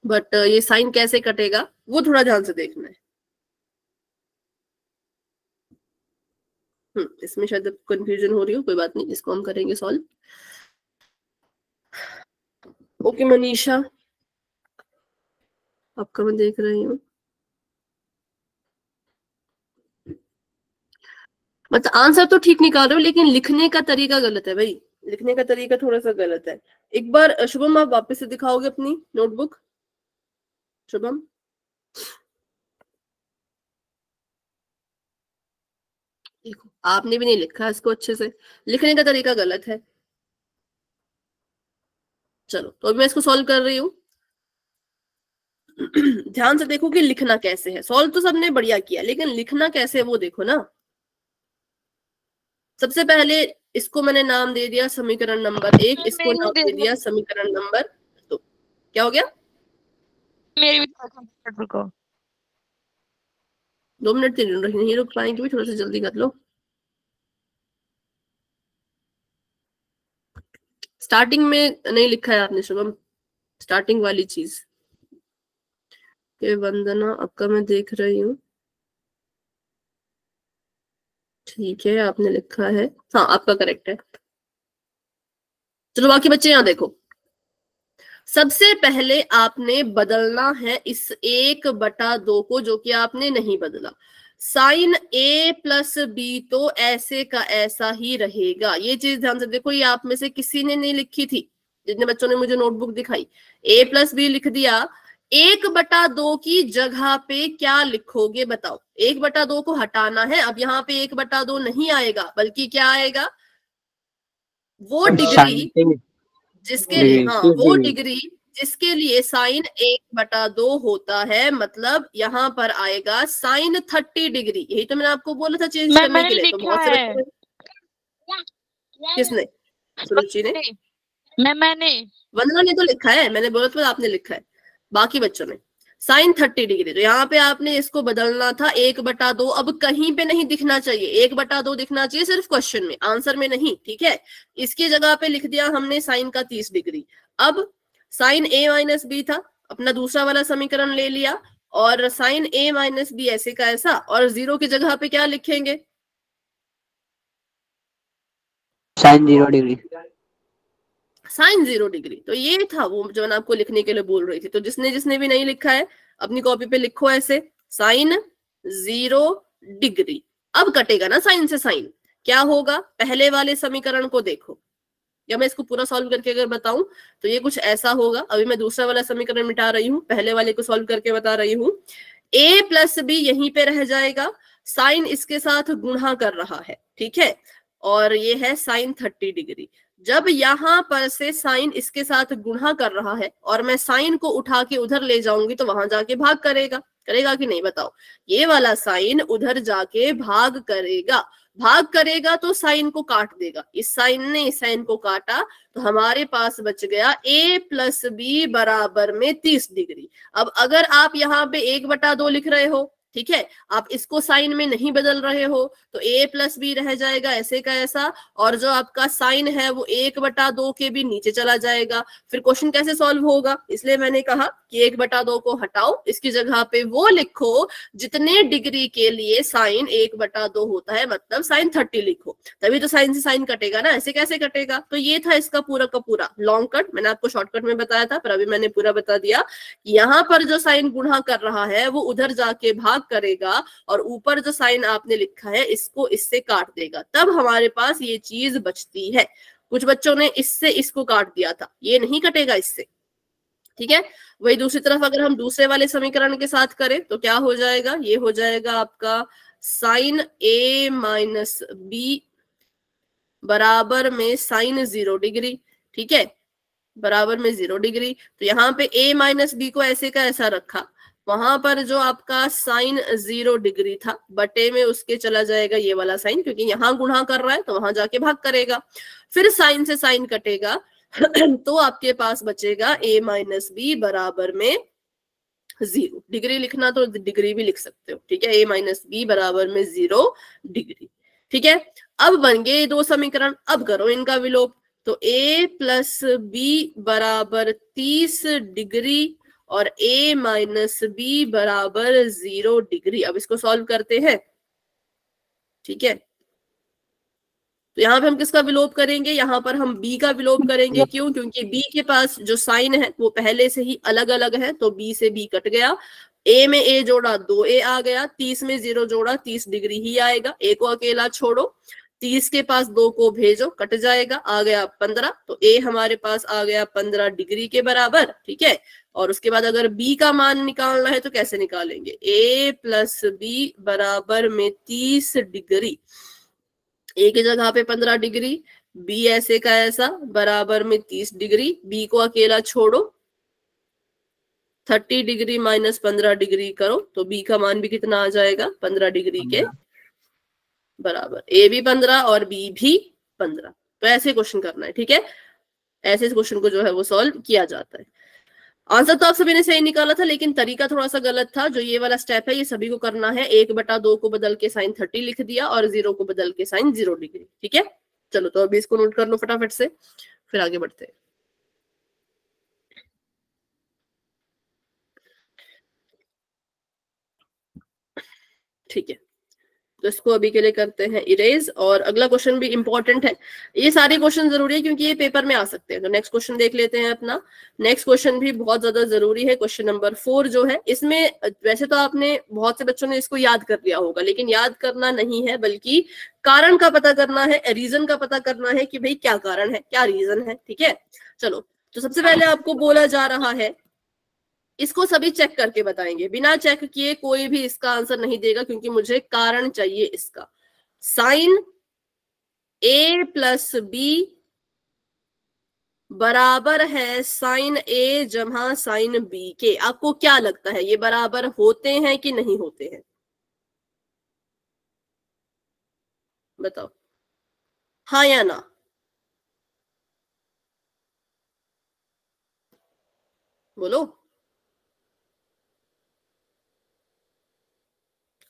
बट ये साइन कैसे कटेगा वो थोड़ा ध्यान से देखना है। इसमें शायद कंफ्यूजन हो रही हो, कोई बात नहीं, इसको हम करेंगे सॉल्व। ओके मनीषा, आपका मैं देख रही हूँ। मतलब आंसर तो ठीक निकाल रहे हो, लेकिन लिखने का तरीका गलत है भाई, लिखने का तरीका थोड़ा सा गलत है। एक बार शुभम आप वापस से दिखाओगे अपनी नोटबुक? शुभम, देखो आपने भी नहीं लिखा इसको अच्छे से, लिखने का तरीका गलत है। चलो, तो अभी मैं इसको सॉल्व कर रही हूँ। ध्यान से देखो कि लिखना कैसे है। सॉल्व तो सबने बढ़िया किया, लेकिन लिखना कैसे है वो देखो ना। सबसे पहले इसको मैंने नाम दे दिया समीकरण नंबर 1, इसको नाम दे दिया समीकरण नंबर 2। क्या हो गया? मेरी भी को 2 मिनट नहीं रुक पाएंगे भी, थोड़ा सा जल्दी कर लो। स्टार्टिंग में नहीं लिखा है आपने शुभम, स्टार्टिंग वाली चीज। के वंदना, आपका मैं देख रही हूँ, ठीक है आपने लिखा है, हाँ आपका करेक्ट है। चलो बाकी बच्चे यहाँ देखो, सबसे पहले आपने बदलना है इस 1/2 को, जो कि आपने नहीं बदला। साइन a प्लस बी तो ऐसे का ऐसा ही रहेगा, ये चीज ध्यान से देखो, ये आप में से किसी ने नहीं लिखी थी, जितने बच्चों ने मुझे नोटबुक दिखाई। a प्लस बी लिख दिया, 1/2 की जगह पे क्या लिखोगे बताओ? 1/2 को हटाना है, अब यहाँ पे 1/2 नहीं आएगा, बल्कि क्या आएगा? वो डिग्री जिसके, हाँ वो डिग्री जिसके लिए साइन 1/2 होता है, मतलब यहाँ पर आएगा साइन 30 डिग्री। यही तो मैंने आपको बोला था चेंज करने के लिए। तो बहुत से बच्चों ने, किसने? सुरुचि ने, मैंने वंदना ने तो लिखा है, मैंने बोला तो आपने लिखा है, बाकी बच्चों ने साइन 30 डिग्री। तो यहाँ पे आपने इसको बदलना था 1/2। अब कहीं पे नहीं दिखना चाहिए, 1/2 दिखना चाहिए सिर्फ क्वेश्चन में, आंसर में नहीं, ठीक है। इसकी जगह पे लिख दिया हमने साइन का 30 डिग्री। अब साइन a माइनस बी था, अपना दूसरा वाला समीकरण ले लिया, और साइन a माइनस बी ऐसे का ऐसा, और 0 की जगह पे क्या लिखेंगे? Sine 0 degree. Sine 0 degree. तो ये था वो जो मैं आपको लिखने के लिए बोल रही थी। तो जिसने जिसने भी नहीं लिखा है अपनी कॉपी पे लिखो ऐसे, साइन 0 डिग्री। अब कटेगा ना साइन से साइन, क्या होगा? पहले वाले समीकरण को देखो, या मैं इसको पूरा सॉल्व करके अगर बताऊं तो ये कुछ ऐसा होगा। अभी मैं दूसरा वाला समीकरण मिटा रही हूँ, पहले वाले को सॉल्व करके बता रही हूँ। a प्लस बी यहीं पे रह जाएगा, साइन इसके साथ गुणा कर रहा है, ठीक है, और ये है साइन 30 डिग्री। जब यहां पर से साइन इसके साथ गुणा कर रहा है और मैं साइन को उठा के उधर ले जाऊंगी तो वहां जाके भाग करेगा, करेगा कि नहीं बताओ? ये वाला साइन उधर जाके भाग करेगा, भाग करेगा तो साइन को काट देगा। इस साइन ने इस साइन को काटा तो हमारे पास बच गया a प्लस बी बराबर में 30 डिग्री। अब अगर आप यहाँ पे 1/2 लिख रहे हो, ठीक है, आप इसको साइन में नहीं बदल रहे हो, तो a प्लस बी रह जाएगा ऐसे का ऐसा, और जो आपका साइन है वो 1/2 के भी नीचे चला जाएगा। फिर क्वेश्चन कैसे सॉल्व होगा? इसलिए मैंने कहा कि 1/2 को हटाओ, इसकी जगह पे वो लिखो जितने डिग्री के लिए साइन 1/2 होता है, मतलब साइन 30 लिखो, तभी तो साइन से साइन कटेगा ना। ऐसे कैसे कटेगा? तो ये था इसका पूरा का पूरा लॉन्ग कट। मैंने आपको शॉर्टकट में बताया था, पर अभी मैंने पूरा बता दिया। यहाँ पर जो साइन गुणा कर रहा है वो उधर जाके भाग करेगा, और ऊपर जो साइन आपने लिखा है इसको इससे काट देगा, तब हमारे पास ये चीज बचती है। कुछ बच्चों ने इससे इसको काट दिया था, ये नहीं कटेगा इससे, ठीक है। वही दूसरी तरफ अगर हम दूसरे वाले समीकरण के साथ करें तो क्या हो जाएगा? ये हो जाएगा आपका साइन a माइनस बी बराबर में साइन 0 डिग्री, ठीक है, बराबर में 0 डिग्री। तो यहाँ पे a माइनस बी को ऐसे का ऐसा रखा, वहां पर जो आपका साइन 0 डिग्री था बटे में उसके चला जाएगा ये वाला साइन, क्योंकि यहाँ गुणा कर रहा है तो वहां जाके भाग करेगा। फिर साइन से साइन कटेगा तो आपके पास बचेगा a माइनस बी बराबर में 0 डिग्री। लिखना तो डिग्री भी लिख सकते हो, ठीक है, a माइनस बी बराबर में 0 डिग्री, ठीक है। अब बन गए 2 समीकरण, अब करो इनका विलोप। तो a प्लस बी बराबर 30 डिग्री और a माइनस बी बराबर 0 डिग्री। अब इसको सॉल्व करते हैं, ठीक है। तो यहाँ पे हम किसका विलोप करेंगे? यहाँ पर हम b का विलोप करेंगे। क्यों? क्योंकि b के पास जो साइन है वो पहले से ही अलग अलग है, तो b से b कट गया। a में a जोड़ा 2a आ गया, 30 में 0 जोड़ा 30 डिग्री ही आएगा। a को अकेला छोड़ो, 30 के पास 2 को भेजो, कट जाएगा, आ गया 15। तो a हमारे पास आ गया 15 डिग्री के बराबर, ठीक है। और उसके बाद अगर b का मान निकालना है तो कैसे निकालेंगे? a प्लस बी बराबर में 30 डिग्री, a की जगह पे 15 डिग्री, b ऐसे का ऐसा बराबर में 30 डिग्री, b को अकेला छोड़ो, 30 डिग्री माइनस 15 डिग्री करो तो b का मान भी कितना आ जाएगा? 15 डिग्री के बराबर। a भी 15 और b भी 15। तो ऐसे क्वेश्चन करना है, ठीक है। ऐसे क्वेश्चन को जो है वो सॉल्व किया जाता है। आंसर तो आप सभी ने सही निकाला था, लेकिन तरीका थोड़ा सा गलत था। जो ये वाला स्टेप है ये सभी को करना है। 1/2 को बदल के साइन 30 लिख दिया और 0 को बदल के साइन 0 डिग्री, ठीक है। चलो तो अभी इसको नोट कर लो फटाफट से, फिर आगे बढ़ते हैं। ठीक है, तो इसको अभी के लिए करते हैं इरेज। और अगला क्वेश्चन भी इंपॉर्टेंट है। ये सारे क्वेश्चन जरूरी है क्योंकि ये पेपर में आ सकते हैं। तो नेक्स्ट क्वेश्चन देख लेते हैं अपना। नेक्स्ट क्वेश्चन भी बहुत ज्यादा जरूरी है, क्वेश्चन नंबर 4 जो है। इसमें वैसे तो आपने बहुत से बच्चों ने इसको याद कर लिया होगा, लेकिन याद करना नहीं है, बल्कि कारण का पता करना है, रीजन का पता करना है कि भाई क्या कारण है, क्या रीजन है, ठीक है। चलो, तो सबसे पहले आपको बोला जा रहा है, इसको सभी चेक करके बताएंगे, बिना चेक किए कोई भी इसका आंसर नहीं देगा, क्योंकि मुझे कारण चाहिए इसका। साइन a प्लस बी बराबर है साइन ए जमा साइन बी के। आपको क्या लगता है ये बराबर होते हैं कि नहीं होते हैं? बताओ, हाँ या ना? बोलो।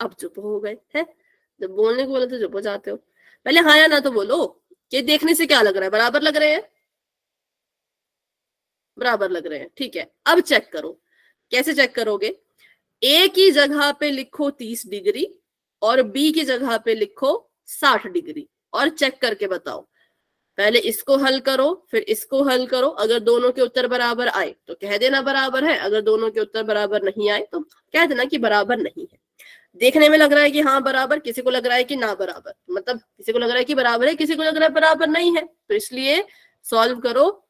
अब चुप हो गए हैं, जब बोलने को बोला तो चुप हो जाते हो। पहले हाँ या ना तो बोलो। ये देखने से क्या लग रहा है? बराबर लग रहे हैं? बराबर लग रहे हैं, ठीक है। अब चेक करो, कैसे चेक करोगे? ए की जगह पे लिखो 30 डिग्री और बी की जगह पे लिखो 60 डिग्री और चेक करके बताओ। पहले इसको हल करो, फिर इसको हल करो। अगर दोनों के उत्तर बराबर आए तो कह देना बराबर है, अगर दोनों के उत्तर बराबर नहीं आए तो कह देना कि बराबर नहीं है। देखने में लग रहा है कि हाँ बराबर, किसी को लग रहा है कि ना बराबर, मतलब किसी को लग रहा है कि बराबर है, किसी को लग रहा है बराबर नहीं है। तो इसलिए सॉल्व करो,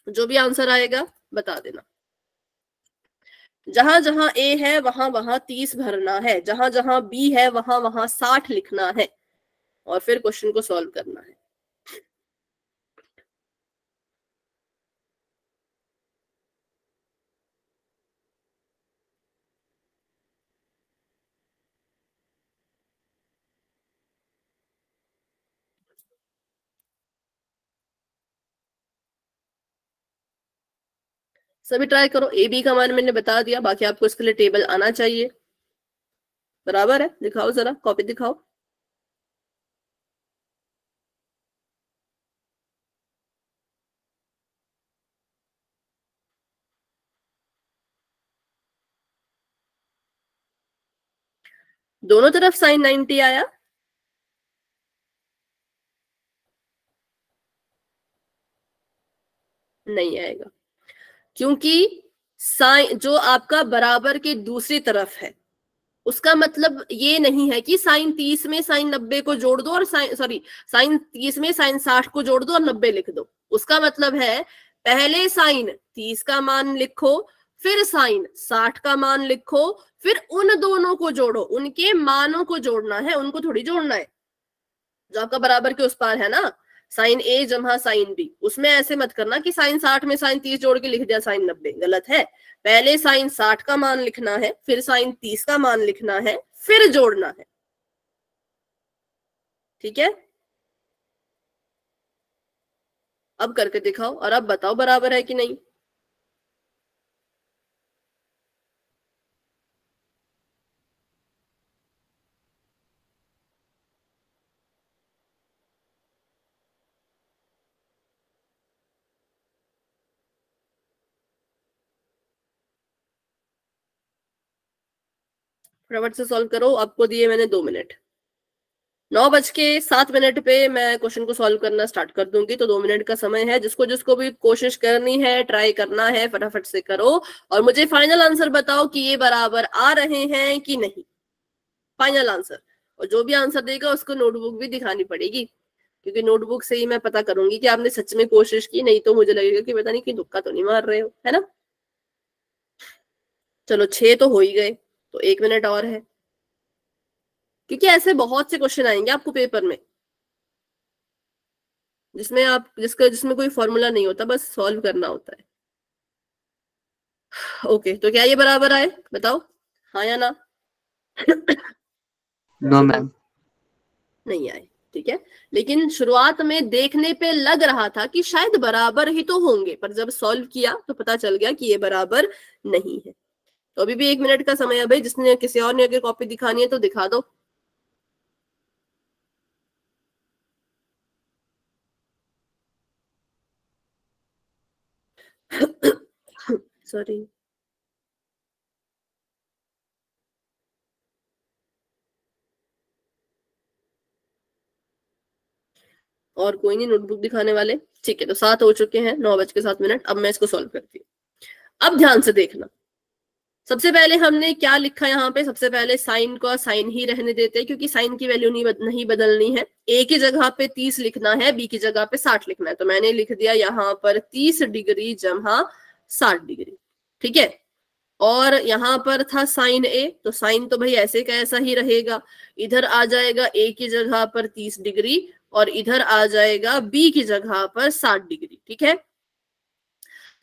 जो भी आंसर आएगा बता देना। जहां जहां ए है वहां वहां 30 भरना है, जहां जहां बी है वहां वहां 60 लिखना है और फिर क्वेश्चन को सॉल्व करना है। सभी ट्राई करो। ए बी का मान मैंने बता दिया, बाकी आपको इसके लिए टेबल आना चाहिए। बराबर है? दिखाओ जरा, कॉपी दिखाओ। दोनों तरफ साइन 90 आया? नहीं आएगा, क्योंकि साइन जो आपका बराबर के दूसरी तरफ है उसका मतलब ये नहीं है कि साइन 30 में साइन 90 को जोड़ दो और साइन 30 में साइन 60 को जोड़ दो और 90 लिख दो। उसका मतलब है पहले साइन 30 का मान लिखो, फिर साइन 60 का मान लिखो, फिर उन दोनों को जोड़ो। उनके मानों को जोड़ना है, उनको थोड़ी जोड़ना है। जो आपका बराबर के उस पार है ना, साइन ए जमा साइन बी, उसमें ऐसे मत करना कि साइन 60 में साइन 30 जोड़ के लिख दिया साइन 90, गलत है। पहले साइन 60 का मान लिखना है, फिर साइन 30 का मान लिखना है, फिर जोड़ना है। ठीक है, अब करके दिखाओ और अब बताओ बराबर है कि नहीं। फटाफट से सॉल्व करो, आपको दिए मैंने 2 मिनट। 9:07 पे मैं क्वेश्चन को सॉल्व करना स्टार्ट कर दूंगी, तो 2 मिनट का समय है। जिसको जिसको भी कोशिश करनी है, ट्राई करना है, फटाफट से करो और मुझे फाइनल आंसर बताओ कि ये बराबर आ रहे हैं कि नहीं। Final answer. और जो भी आंसर देगा उसको नोटबुक भी दिखानी पड़ेगी, क्योंकि नोटबुक से ही मैं पता करूंगी कि आपने सच में कोशिश की, नहीं तो मुझे लगेगा कि पता नहीं कि तुक्का तो नहीं मार रहे हो, है ना। चलो 6 तो हो ही गए, तो 1 मिनट और है, क्योंकि ऐसे बहुत से क्वेश्चन आएंगे आपको पेपर में जिसमें कोई फॉर्मूला नहीं होता, बस सॉल्व करना होता है। ओके, तो क्या ये बराबर आए? बताओ हाँ या ना। No ma'am. नहीं आए, ठीक है। लेकिन शुरुआत में देखने पे लग रहा था कि शायद बराबर ही तो होंगे, पर जब सॉल्व किया तो पता चल गया कि ये बराबर नहीं है। तो अभी भी 1 मिनट का समय है भाई, जिसने किसी और ने अगर कॉपी दिखानी है तो दिखा दो। सॉरी। और कोई नहीं नोटबुक दिखाने वाले? ठीक है, तो 7 हो चुके हैं, 9:07। अब मैं इसको सॉल्व करती हूँ। अब ध्यान से देखना। सबसे पहले हमने क्या लिखा यहाँ पे? सबसे पहले साइन को साइन ही रहने देते हैं, क्योंकि साइन की वैल्यू नहीं बदलनी है। ए की जगह पे 30 लिखना है, बी की जगह पे 60 लिखना है, तो मैंने लिख दिया यहाँ पर 30 डिग्री जमा 60 डिग्री। ठीक है, और यहाँ पर था साइन ए, तो साइन तो भाई ऐसे का ऐसा ही रहेगा। इधर आ जाएगा ए की जगह पर 30 डिग्री और इधर आ जाएगा बी की जगह पर 60 डिग्री। ठीक है,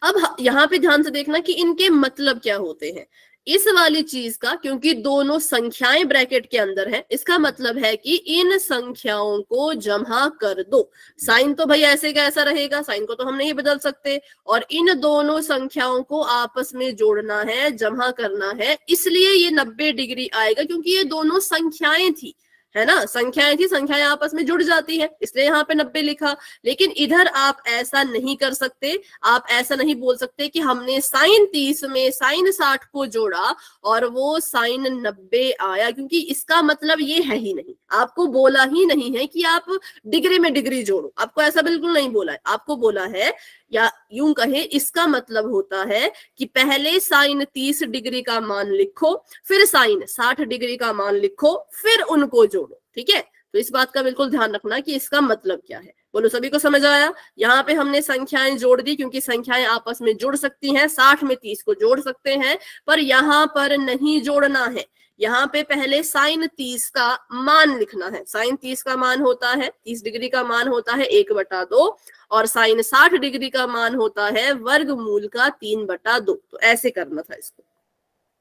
अब यहाँ पे ध्यान से देखना कि इनके मतलब क्या होते हैं। इस वाली चीज का, क्योंकि दोनों संख्याएं ब्रैकेट के अंदर है, इसका मतलब है कि इन संख्याओं को जमा कर दो। साइन तो भाई ऐसे का ऐसा रहेगा, साइन को तो हम नहीं बदल सकते, और इन दोनों संख्याओं को आपस में जोड़ना है, जमा करना है, इसलिए ये 90 डिग्री आएगा, क्योंकि ये दोनों संख्याएं थी, है ना, संख्याएं थी, संख्याएं आपस में जुड़ जाती है, इसलिए यहाँ पे 90 लिखा। लेकिन इधर आप ऐसा नहीं कर सकते, आप ऐसा नहीं बोल सकते कि हमने साइन 30 में साइन 60 को जोड़ा और वो साइन 90 आया, क्योंकि इसका मतलब ये है ही नहीं, आपको बोला ही नहीं है कि आप डिग्री में डिग्री जोड़ो, आपको ऐसा बिल्कुल नहीं बोला है। आपको बोला है, या यूं कहे, इसका मतलब होता है कि पहले साइन 30 डिग्री का मान लिखो, फिर साइन 60 डिग्री का मान लिखो, फिर उनको जोड़ो। ठीक है, तो इस बात का बिल्कुल ध्यान रखना कि इसका मतलब क्या है। बोलो, सभी को समझ आया? यहाँ पे हमने संख्याएं जोड़ दी, क्योंकि संख्याएं आपस में जुड़ सकती हैं, 60 में 30 को जोड़ सकते हैं, पर यहाँ पर नहीं जोड़ना है। यहाँ पे पहले साइन 30 का मान लिखना है। साइन 30 का मान होता है, 30 डिग्री का मान होता है 1/2, और साइन 60 डिग्री का मान होता है वर्गमूल का 3/2। तो ऐसे करना था इसको।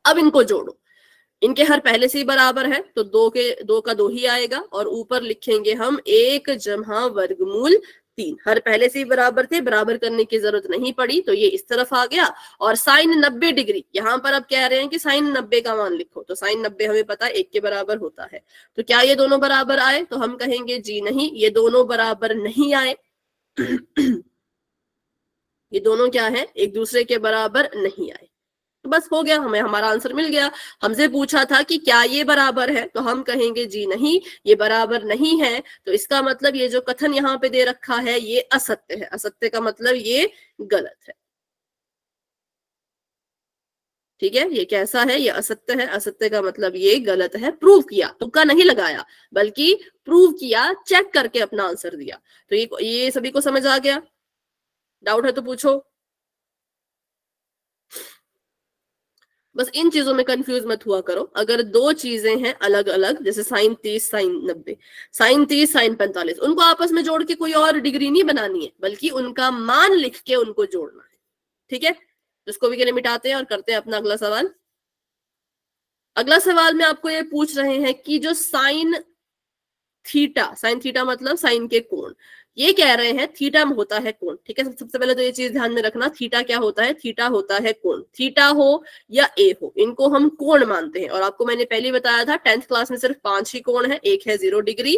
अब इनको जोड़ो, इनके हर पहले से ही बराबर है, तो 2 का 2 ही आएगा, और ऊपर लिखेंगे हम 1 जमा वर्गमूल 3। हर पहले से ही बराबर थे, बराबर करने की जरूरत नहीं पड़ी, तो ये इस तरफ आ गया। और साइन 90 डिग्री, यहाँ पर अब कह रहे हैं कि साइन 90 का मान लिखो, तो साइन 90 हमें पता है 1 के बराबर होता है। तो क्या ये दोनों बराबर आए? तो हम कहेंगे जी नहीं, ये दोनों बराबर नहीं आए। ये दोनों क्या है? एक दूसरे के बराबर नहीं आए। तो बस हो गया, हमें हमारा आंसर मिल गया। हमसे पूछा था कि क्या ये बराबर है, तो हम कहेंगे जी नहीं, ये बराबर नहीं है। तो इसका मतलब ये जो कथन यहाँ पे दे रखा है ये असत्य है। असत्य का मतलब ये गलत है। ठीक है, ये कैसा है? ये असत्य है। असत्य का मतलब ये गलत है। प्रूव किया, तुक्का नहीं लगाया, बल्कि प्रूव किया, चेक करके अपना आंसर दिया। तो ये सभी को समझ आ गया? डाउट है तो पूछो। बस इन चीजों में कंफ्यूज मत हुआ करो। अगर दो चीजें हैं अलग अलग, जैसे साइन 30 साइन 90, साइन 30 साइन 45, उनको आपस में जोड़ के कोई और डिग्री नहीं बनानी है, बल्कि उनका मान लिख के उनको जोड़ना है। ठीक है, इसको भी के लिए मिटाते हैं और करते हैं अपना अगला सवाल। अगला सवाल में आपको ये पूछ रहे हैं कि जो साइन थीटा मतलब साइन के कोण, ये कह रहे हैं थीटा में होता है कोण। ठीक है, सबसे पहले तो ये चीज ध्यान में रखना, थीटा क्या होता है? थीटा होता है कोण। थीटा हो या ए हो, इनको हम कोण मानते हैं। और आपको मैंने पहले बताया था 10th क्लास में सिर्फ 5 ही कोण है। एक है 0 डिग्री,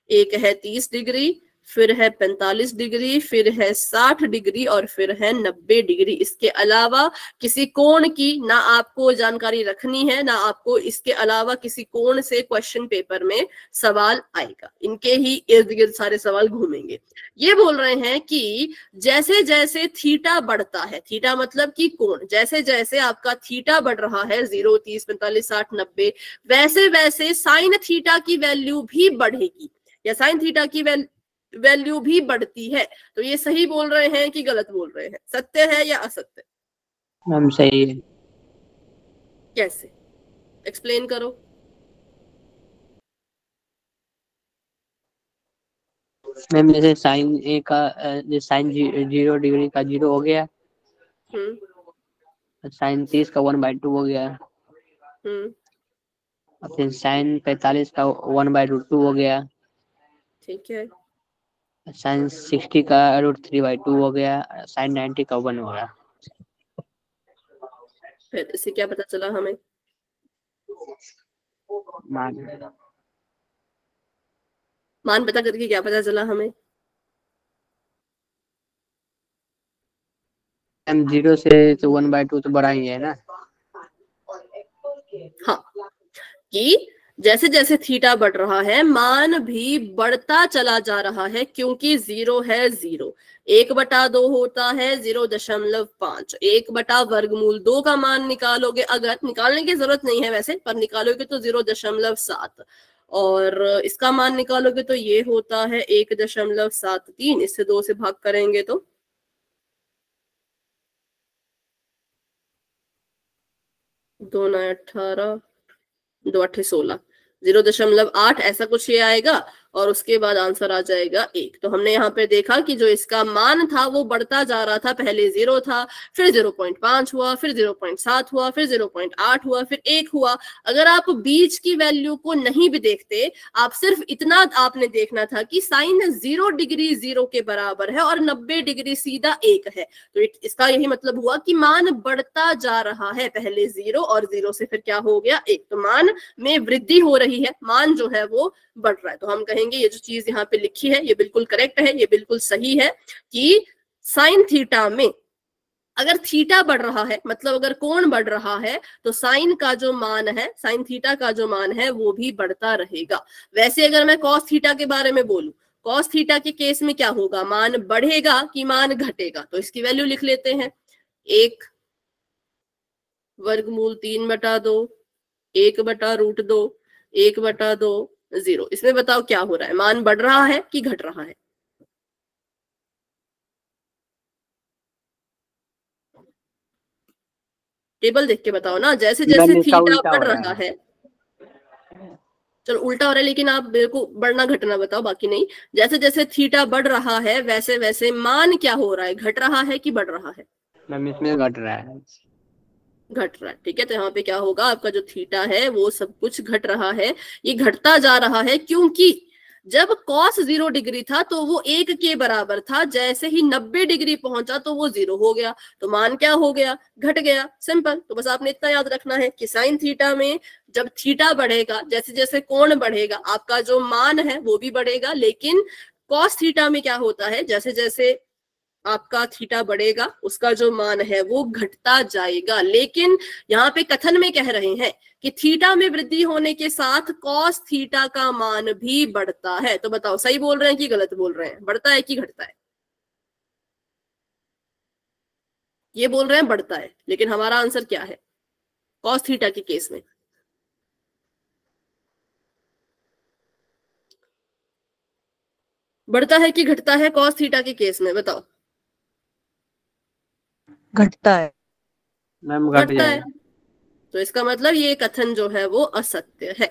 एक है 30 डिग्री, फिर है 45 डिग्री, फिर है 60 डिग्री, और फिर है 90 डिग्री। इसके अलावा किसी कोण की ना आपको जानकारी रखनी है, ना आपको इसके अलावा किसी कोण से क्वेश्चन पेपर में सवाल आएगा। इनके ही इर्द गिर्द सारे सवाल घूमेंगे। ये बोल रहे हैं कि जैसे जैसे थीटा बढ़ता है, थीटा मतलब कि कोण, जैसे जैसे आपका थीटा बढ़ रहा है 0 30 45 60 90, वैसे वैसे साइन थीटा की वैल्यू भी बढ़ेगी, या साइन थीटा की वैल्यू भी बढ़ती है। तो ये सही बोल रहे हैं कि गलत बोल रहे हैं? सत्य है या असत्य? मैम सही है। कैसे? एक्सप्लेन करो। मैम जैसे साइन ए का साइन 0 डिग्री का 0 हो गया, साइन 30 का 1/2 हो गया, और फिर साइन 45 का 1/2 हो गया, ठीक है, साइन 60 का √3/2 हो गया, साइन 90 का 1 हो गया। फिर इससे क्या पता चला हमें? मान पता करके क्या पता चला हमें? मैम 0 से तो 1/2 तो बड़ा ही है ना। हाँ, कि जैसे जैसे थीटा बढ़ रहा है मान भी बढ़ता चला जा रहा है, क्योंकि 0 है 0, 1/2 होता है 0.5, 1/√2 का मान निकालोगे, अगर निकालने की जरूरत नहीं है वैसे, पर निकालोगे तो 0.7, और इसका मान निकालोगे तो ये होता है 1.73। इससे 2 से भाग करेंगे तो 2 9 18, 2 8 16, 0.8 ऐसा कुछ ये आएगा। और उसके बाद आंसर आ जाएगा 1। तो हमने यहाँ पे देखा कि जो इसका मान था वो बढ़ता जा रहा था, पहले 0 था, फिर 0.5 हुआ, फिर 0.7 हुआ, फिर 0.8 हुआ, फिर 1 हुआ। अगर आप बीच की वैल्यू को नहीं भी देखते, आप सिर्फ इतना आपने देखना था कि साइन 0 डिग्री 0 के बराबर है और 90 डिग्री सीधा 1 है। तो इसका यही मतलब हुआ कि मान बढ़ता जा रहा है, पहले 0 और 0 से फिर क्या हो गया 1। तो मान में वृद्धि हो रही है, मान जो है वो बढ़ रहा है। तो हम कहेंगे ये जो चीज यहाँ पे लिखी है ये बिल्कुल करेक्ट है, ये बिल्कुल सही है कि साइन थीटा में अगर थीटा बढ़ रहा है, मतलब अगर कोण बढ़ रहा है, तो साइन का जो मान है, साइन थीटा का जो मान है वो भी बढ़ता रहेगा। वैसे अगर मैं कॉस थीटा के बारे में बोलूं, कॉस थीटा के केस में क्या होगा, मान बढ़ेगा कि मान घटेगा? तो इसकी वैल्यू लिख लेते हैं, 1 वर्गमूल 3/2, 1/√2, 1/2, 0। इसमें बताओ क्या हो रहा है, मान बढ़ रहा है कि घट रहा है? टेबल देख के बताओ ना, जैसे जैसे थीटा बढ़ रहा है, चलो उल्टा हो रहा है, लेकिन आप मेरे को बढ़ना घटना बताओ, बाकी नहीं। जैसे जैसे थीटा बढ़ रहा है वैसे वैसे मान क्या हो रहा है, घट रहा है कि बढ़ रहा है? मैम इसमें घट रहा है, घट रहा है। ठीक है, तो यहाँ पे क्या होगा, आपका जो थीटा है वो सब कुछ घट रहा है, ये घटता जा रहा है, क्योंकि जब cos 0 डिग्री था तो वो 1 के बराबर था, जैसे ही 90 डिग्री पहुंचा तो वो 0 हो गया, तो मान क्या हो गया, घट गया। सिंपल। तो बस आपने इतना याद रखना है कि साइन थीटा में जब थीटा बढ़ेगा, जैसे जैसे कोण बढ़ेगा, आपका जो मान है वो भी बढ़ेगा, लेकिन cos थीटा में क्या होता है, जैसे जैसे आपका थीटा बढ़ेगा उसका जो मान है वो घटता जाएगा। लेकिन यहाँ पे कथन में कह रहे हैं कि थीटा में वृद्धि होने के साथ कॉस थीटा का मान भी बढ़ता है। तो बताओ सही बोल रहे हैं कि गलत बोल रहे हैं, बढ़ता है कि घटता है? ये बोल रहे हैं बढ़ता है, लेकिन हमारा आंसर क्या है कॉस थीटा के केस में? बढ़ता है कि घटता है कॉस थीटा के केस में, बताओ। घटता है मैम घट घटता है। जाएगा। तो इसका मतलब ये कथन जो है वो असत्य है।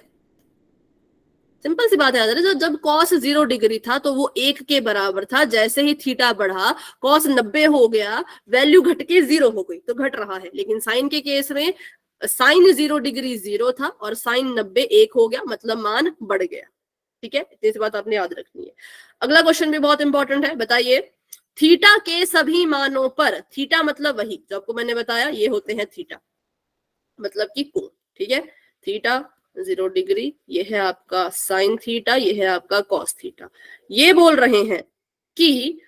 सिंपल सी बात है, जब cos 0 डिग्री था तो वो 1 के बराबर था, जैसे ही थीटा बढ़ा cos 90 हो गया, वैल्यू घट के 0 हो गई, तो घट रहा है। लेकिन साइन के केस में साइन 0 डिग्री 0 था और साइन 90 1 हो गया, मतलब मान बढ़ गया। ठीक है, इतनी सी बात आपने याद रखनी है। अगला क्वेश्चन भी बहुत इंपॉर्टेंट है, बताइए थीटा के सभी मानों पर, थीटा मतलब वही जो आपको मैंने बताया, ये होते हैं थीटा मतलब कि कोण। ठीक है, थीटा 0 डिग्री, ये है आपका साइन थीटा, ये है आपका कॉस थीटा। ये बोल रहे हैं कि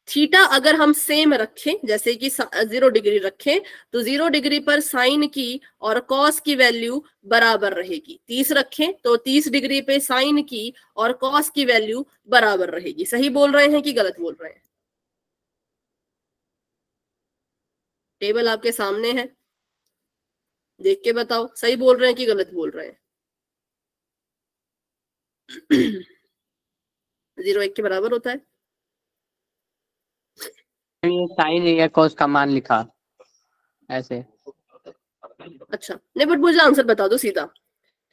थीटा अगर हम सेम रखें, जैसे कि 0 डिग्री रखें, तो 0 डिग्री पर साइन की और कॉस की वैल्यू बराबर रहेगी। 30 रखें तो 30 डिग्री पे साइन की और कॉस की वैल्यू बराबर रहेगी। सही बोल रहे हैं कि गलत बोल रहे हैं? टेबल आपके सामने है, देख के बताओ सही बोल रहे हैं कि गलत बोल रहे हैं। 0 1 के बराबर होता है। ये साइन या कॉस का मान लिखा ऐसे। अच्छा नहीं, बट मुझे आंसर बता दो सीधा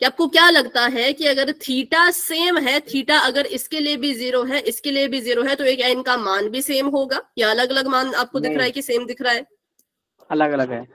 कि आपको क्या लगता है कि अगर थीटा सेम है, थीटा अगर इसके लिए भी 0 है, इसके लिए भी 0 है, तो एक इनका मान भी सेम होगा या अलग अलग मान आपको दिख रहा है कि सेम दिख रहा है? अलग अलग है।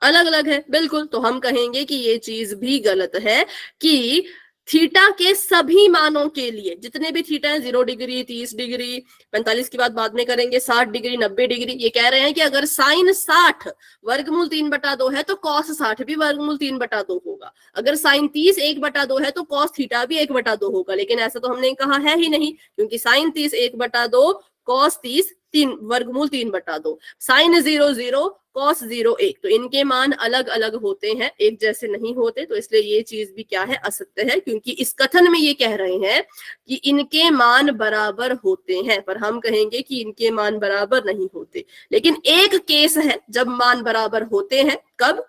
अलग अलग है, बिल्कुल। तो हम कहेंगे कि ये चीज भी गलत है कि थीटा के सभी मानों के लिए, जितने भी थीटा है, 0 डिग्री, 30 डिग्री, 45 की बात बाद में करेंगे, 60 डिग्री, 90 डिग्री, ये कह रहे हैं कि अगर साइन 60 वर्गमूल 3/2 है तो कॉस 60 भी वर्गमूल 3/2 होगा। अगर साइन 30 1/2 है तो कॉस थीटा भी 1/2 होगा। लेकिन ऐसा तो हमने कहा है ही नहीं, क्योंकि साइन 30 1/2, कॉस 30 वर्गमूल 3/2, साइन 0 0, कॉस 0 1। तो इनके मान अलग अलग होते हैं, एक जैसे नहीं होते। तो इसलिए ये चीज भी क्या है, असत्य है, क्योंकि इस कथन में ये कह रहे हैं कि इनके मान बराबर होते हैं, पर हम कहेंगे कि इनके मान बराबर नहीं होते। लेकिन एक केस है जब मान बराबर होते हैं, कब?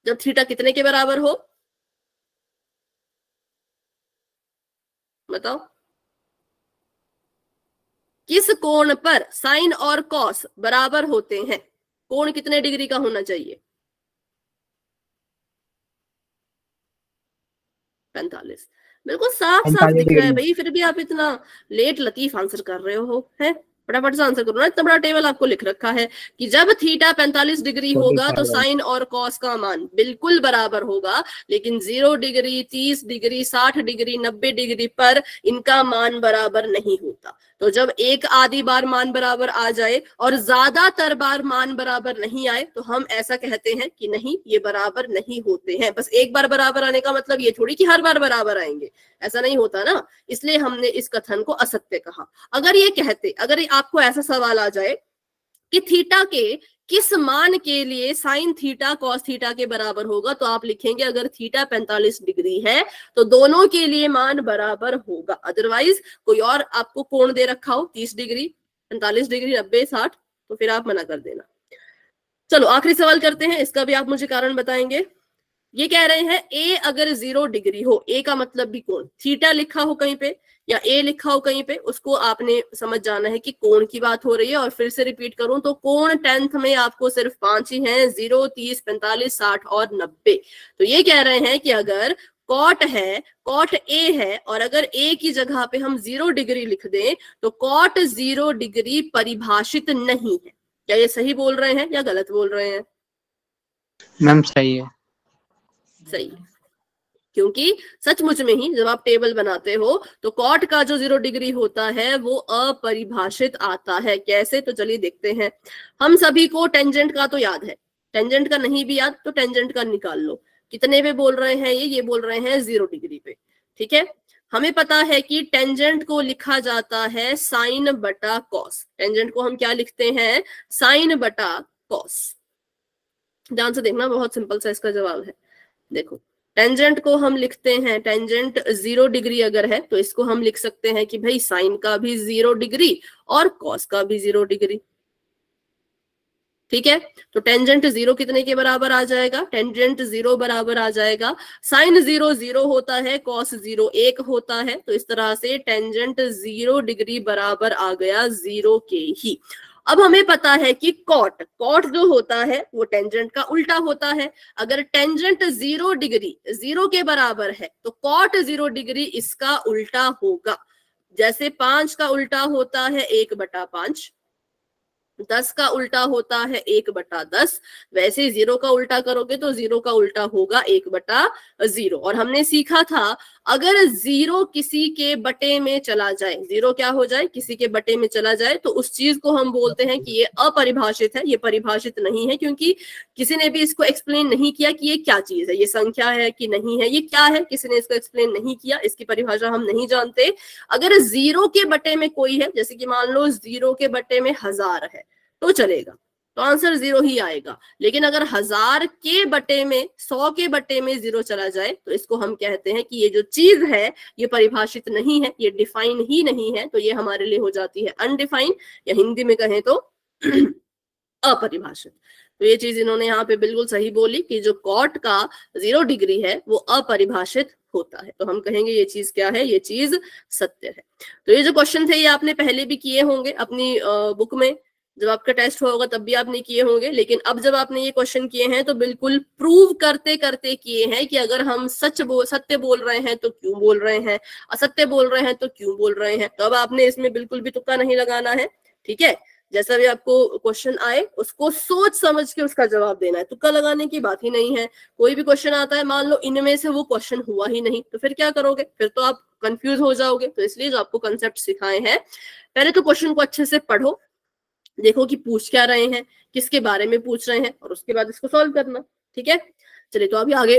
जब थीटा कितने के बराबर हो, बताओ? किस कोण पर साइन और कॉस बराबर होते हैं? कोण कितने डिग्री का होना चाहिए? 45। बिल्कुल साफ साफ 45 दिख रहा है डिग्री। भाई, फिर भी आप इतना लेट लतीफ आंसर कर रहे हो, है? फटाफट से आंसर करो ना, इतना बड़ा टेबल आपको लिख रखा है कि जब थीटा 45 डिग्री होगा तो 45 साइन और कॉस का मान बिल्कुल बराबर होगा, लेकिन 0 डिग्री, 30 डिग्री, 60 डिग्री, 90 डिग्री पर इनका मान बराबर नहीं होता। तो जब एक आधी बार मान बराबर आ जाए और ज्यादातर बार मान बराबर नहीं आए तो हम ऐसा कहते हैं कि नहीं, ये बराबर नहीं होते हैं। बस एक बार बराबर आने का मतलब ये थोड़ी कि हर बार बराबर आएंगे, ऐसा नहीं होता ना, इसलिए हमने इस कथन को असत्य कहा। अगर आपको ऐसा सवाल आ जाए कि थीटा के किस मान के लिए साइन थीटा कॉस थीटा के बराबर होगा, तो आप लिखेंगे अगर थीटा 45 डिग्री है तो दोनों के लिए मान बराबर होगा। अदरवाइज कोई और आपको कोण दे रखा हो 30 डिग्री, 45 डिग्री, 90, 60, तो फिर आप मना कर देना। चलो आखिरी सवाल करते हैं, इसका भी आप मुझे कारण बताएंगे। ये कह रहे हैं ए अगर 0 डिग्री हो, ए का मतलब भी कोण, थीटा लिखा हो कहीं पे या ए लिखा हो कहीं पे, उसको आपने समझ जाना है कि कोण की बात हो रही है। और फिर से रिपीट करूं तो कोण 10th में आपको सिर्फ 5 ही हैं, 0, 30, 45, 60 और 90। तो ये कह रहे हैं कि अगर कॉट है, कॉट ए है, और अगर ए की जगह पे हम 0 डिग्री लिख दें तो कॉट 0 डिग्री परिभाषित नहीं है। क्या ये सही बोल रहे हैं या गलत बोल रहे हैं? मैम सही है। सही है, क्योंकि सचमुच में ही जब आप टेबल बनाते हो तो कॉट का जो 0 डिग्री होता है वो अपरिभाषित आता है। कैसे? तो चलिए देखते हैं। हम सभी को टेंजेंट का तो याद है, टेंजेंट का नहीं भी याद तो टेंजेंट का निकाल लो। कितने पे बोल रहे हैं ये बोल रहे हैं 0 डिग्री पे, ठीक है। हमें पता है कि टेंजेंट को लिखा जाता है साइन बटा कॉस। टेंजेंट को हम क्या लिखते हैं? साइन बटा कॉस। ध्यान से देखना, बहुत सिंपल सा इसका जवाब है। देखो, टेंजेंट को हम लिखते हैं, टेंजेंट 0 डिग्री अगर है तो इसको हम लिख सकते हैं कि भाई साइन का भी 0 डिग्री और कॉस का भी 0 डिग्री, ठीक है। तो टेंजेंट 0 कितने के बराबर आ जाएगा? टेंजेंट 0 बराबर आ जाएगा साइन 0 0 होता है, कॉस 0 1 होता है। तो इस तरह से टेंजेंट 0 डिग्री बराबर आ गया 0 के ही। अब हमें पता है कि कॉट जो होता है वो टेंजेंट का उल्टा होता है। अगर टेंजेंट 0 डिग्री 0 के बराबर है तो कॉट 0 डिग्री इसका उल्टा होगा। जैसे 5 का उल्टा होता है 1/5, 10 का उल्टा होता है 1/10, वैसे 0 का उल्टा करोगे तो 0 का उल्टा होगा 1/0। और हमने सीखा था अगर 0 किसी के बटे में चला जाए, 0 क्या हो जाए? किसी के बटे में चला जाए, तो उस चीज को हम बोलते हैं कि ये अपरिभाषित है, ये परिभाषित नहीं है, क्योंकि किसी ने भी इसको एक्सप्लेन नहीं किया कि ये क्या चीज है, ये संख्या है कि नहीं है, ये क्या है, किसी ने इसको एक्सप्लेन नहीं किया, इसकी परिभाषा हम नहीं जानते। अगर 0 के बटे में कोई है, जैसे कि मान लो 0 के बटे में 1000 है तो चलेगा, तो आंसर 0 ही आएगा। लेकिन अगर 1000 के बटे में, 100 के बटे में 0 चला जाए तो इसको हम कहते हैं कि ये जो चीज है ये परिभाषित नहीं है, ये डिफाइन ही नहीं है, तो ये हमारे लिए हो जाती है अनडिफाइन, या हिंदी में कहें तो अपरिभाषित। तो ये चीज इन्होंने यहाँ पे बिल्कुल सही बोली कि जो कॉट का 0 डिग्री है वो अपरिभाषित होता है। तो हम कहेंगे ये चीज क्या है? ये चीज सत्य है। तो ये जो क्वेश्चन थे ये आपने पहले भी किए होंगे अपनी बुक में, जब आपका टेस्ट हुआ होगा तब भी आपने किए होंगे। लेकिन अब जब आपने ये क्वेश्चन किए हैं तो बिल्कुल प्रूव करते करते किए हैं कि अगर हम सत्य बोल रहे हैं तो क्यों बोल रहे हैं, असत्य बोल रहे हैं तो क्यों बोल रहे हैं। तो अब आपने इसमें बिल्कुल भी तुक्का नहीं लगाना है, ठीक है। जैसा भी आपको क्वेश्चन आए उसको सोच समझ के उसका जवाब देना है, तुक्का लगाने की बात ही नहीं है। कोई भी क्वेश्चन आता है, मान लो इनमें से वो क्वेश्चन हुआ ही नहीं, तो फिर क्या करोगे? फिर तो आप कंफ्यूज हो जाओगे। तो इसलिए जो आपको कंसेप्ट सिखाए हैं, पहले तो क्वेश्चन को अच्छे से पढ़ो, देखो कि पूछ क्या रहे हैं, किसके बारे में पूछ रहे हैं, और उसके बाद इसको सॉल्व करना, ठीक है। चलिए तो अभी आगे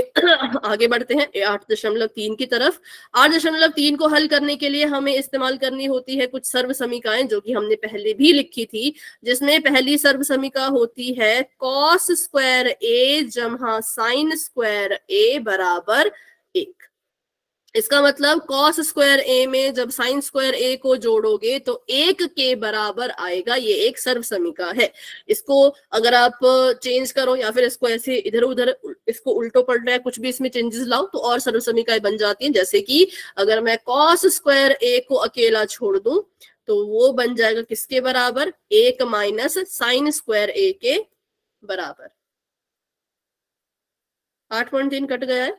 आगे बढ़ते हैं 8.3 की तरफ। 8.3 को हल करने के लिए हमें इस्तेमाल करनी होती है कुछ सर्व समीकाएं, जो कि हमने पहले भी लिखी थी, जिसमें पहली सर्व समीका होती है कॉस स्क्वायर ए जमा साइन स्क्वायर ए बराबर 1। इसका मतलब कॉस स्क्वायर ए में जब साइन स्क्वायर ए को जोड़ोगे तो 1 के बराबर आएगा। ये एक सर्व समीका है। इसको अगर आप चेंज करो या फिर इसको ऐसे इधर उधर इसको उल्टो पलटो या कुछ भी इसमें चेंजेस लाओ तो और सर्व समीकाएं बन जाती हैं। जैसे कि अगर मैं कॉस स्क्वायर ए को अकेला छोड़ दूं तो वो बन जाएगा किसके बराबर? 1 माइनस साइन स्क्वायर ए के बराबर। 8.3 कट गया है,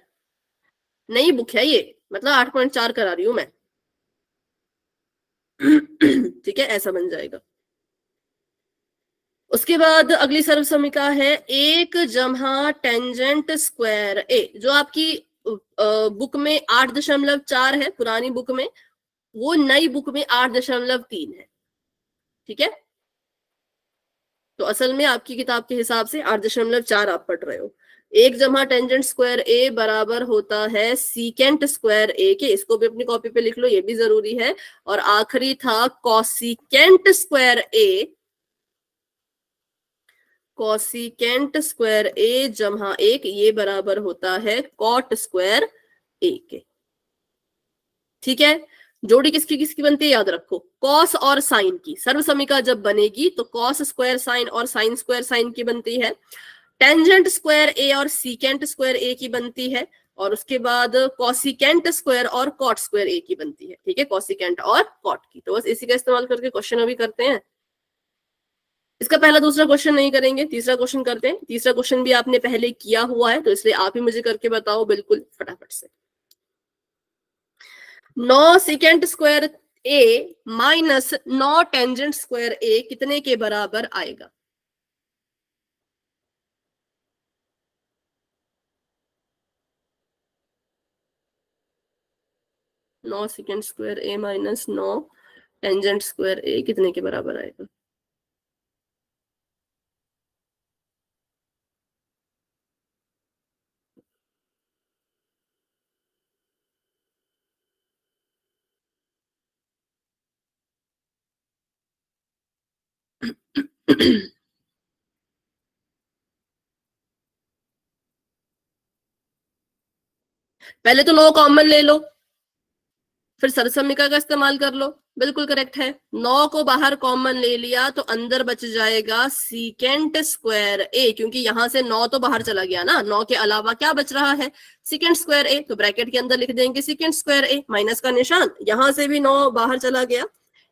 नई बुक है ये, मतलब 8.4 करा रही हूं मैं। ठीक है, ऐसा बन जाएगा। उसके बाद अगली सर्वसमीका है 1 टेंजेंट स्क्वायर ए। जो आपकी बुक में 8.4 है पुरानी बुक में, वो नई बुक में 8.3 है। ठीक है, तो असल में आपकी किताब के हिसाब से 8.4 आप पढ़ रहे हो। 1 टेंजेंट स्क्वायर ए बराबर होता है सीकेंट स्क्वायर ए के। इसको भी अपनी कॉपी पे लिख लो, ये भी जरूरी है। और आखिरी था कॉसिकेंट स्क्वायर ए। कॉसिकेंट स्क्वायर ए जमा 1 ये बराबर होता है कॉट स्क्वायर ए के। ठीक है, जोड़ी किसकी किसकी बनती है याद रखो, कॉस और साइन की। सर्वसमीका जब बनेगी तो कॉस स्क्वायर साइन और साइन स्क्वायर साइन की बनती है। टेंजेंट स्क्वायर ए और सीकेंट स्क्वायर ए की बनती है। और उसके बाद कॉसिकेंट स्क्वायर और कॉट स्क्वायर ए की बनती है। ठीक है, कॉसिकेंट और कॉट की। तो बस इसी का इस्तेमाल करके क्वेश्चन अभी करते हैं। इसका पहला दूसरा क्वेश्चन नहीं करेंगे, तीसरा क्वेश्चन करते हैं। तीसरा क्वेश्चन भी आपने पहले किया हुआ है, तो इसलिए आप ही मुझे करके बताओ बिल्कुल फटाफट से। 9 सीकेंट स्क्वायर ए माइनस 9 टेंजेंट स्क्वायर ए कितने के बराबर आएगा? नौ सीकेंट स्क्वायर ए माइनस 9 टेंजेंट स्क्वायर ए कितने के बराबर आएगा? पहले तो 9 कॉमन ले लो, फिर सर्वसमीका का इस्तेमाल कर लो। बिल्कुल करेक्ट है। 9 को बाहर कॉमन ले लिया तो अंदर बच जाएगा सीकेंट स्क्वायर ए, क्योंकि यहां से 9 तो बाहर चला गया ना। 9 के अलावा क्या बच रहा है? सीकेंट स्क्वायर ए। तो ब्रैकेट के अंदर लिख देंगे सीकेंट स्क्वायर ए, माइनस का निशान। यहां से भी 9 बाहर चला गया,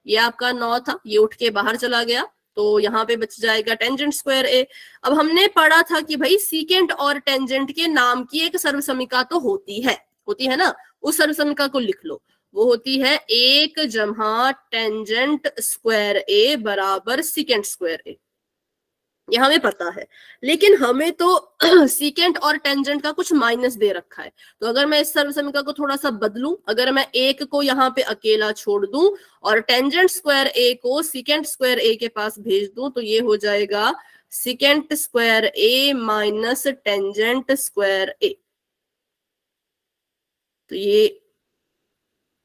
ये आपका 9 था, ये उठ के बाहर चला गया, तो यहाँ पे बच जाएगा टेंजेंट स्क्वायर ए। अब हमने पढ़ा था कि भाई सीकेंट और टेंजेंट के नाम की एक सर्वसमीका तो होती है ना। उस सर्वसमीका को लिख लो, वो होती है 1 टेंजेंट स्क्वायर ए बराबर सीकेंट स्क्वायर ए। ये हमें पता है, लेकिन हमें तो सीकेंट और टेंजेंट का कुछ माइनस दे रखा है। तो अगर मैं इस सर्वसमीका को थोड़ा सा बदलूं, अगर मैं 1 को यहाँ पे अकेला छोड़ दूं और टेंजेंट स्क्वायर ए को सीकेंट स्क्वायर ए के पास भेज दूं, तो ये हो जाएगा सीकेंट स्क्वायर ए माइनस टेंजेंट स्क्वायर ए। तो ये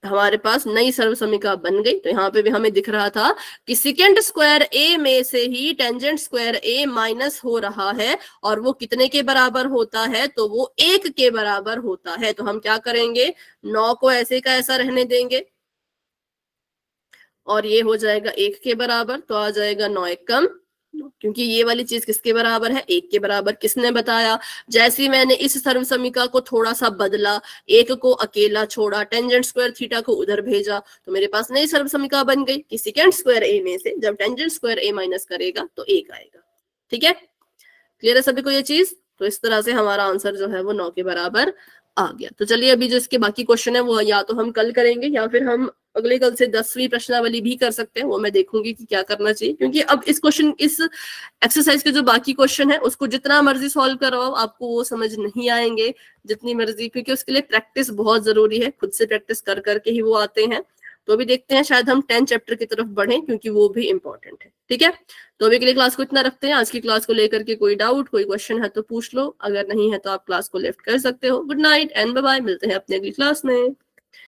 हमारे पास नई सर्वसमीका बन गई। तो यहाँ पे भी हमें दिख रहा था कि सीकेंट स्क्वायर ए में से ही टेंजेंट स्क्वायर ए माइनस हो रहा है, और वो कितने के बराबर होता है? तो वो 1 के बराबर होता है। तो हम क्या करेंगे, 9 को ऐसे का ऐसा रहने देंगे और ये हो जाएगा 1 के बराबर। तो आ जाएगा 9 एकम, क्योंकि ये वाली चीज किसके बराबर है? 1 के बराबर। किसने बताया? जैसे ही मैंने इस सर्वसमीका को थोड़ा सा बदला, 1 को अकेला छोड़ा, टेंजेंट स्क्वायर थीटा को उधर भेजा, तो मेरे पास नई सर्वसमीका बन गई कि सेकेंड स्क्वायर ए में से जब टेंजेंट स्क्वायर ए माइनस करेगा तो 1 आएगा। ठीक है, क्लियर है सभी को ये चीज? तो इस तरह से हमारा आंसर जो है वो 9 के बराबर आ गया। तो चलिए अभी जो इसके बाकी क्वेश्चन है वो या तो हम कल करेंगे या फिर हम अगले कल से 10वीं प्रश्नावली भी कर सकते हैं। वो मैं देखूंगी कि क्या करना चाहिए, क्योंकि अब इस एक्सरसाइज के जो बाकी क्वेश्चन है उसको जितना मर्जी सॉल्व करवाओ आपको वो समझ नहीं आएंगे जितनी मर्जी, क्योंकि उसके लिए प्रैक्टिस बहुत जरूरी है। खुद से प्रैक्टिस कर करके ही वो आते हैं। तो अभी देखते हैं, शायद हम 10 चैप्टर की तरफ बढ़ें, क्योंकि वो भी इंपॉर्टेंट है। ठीक है, तो अभी के लिए क्लास को इतना रखते हैं। आज की क्लास को लेकर के कोई डाउट, कोई क्वेश्चन है तो पूछ लो, अगर नहीं है तो आप क्लास को लेफ्ट कर सकते हो। Good night and bye bye, मिलते हैं अपने अगली क्लास में।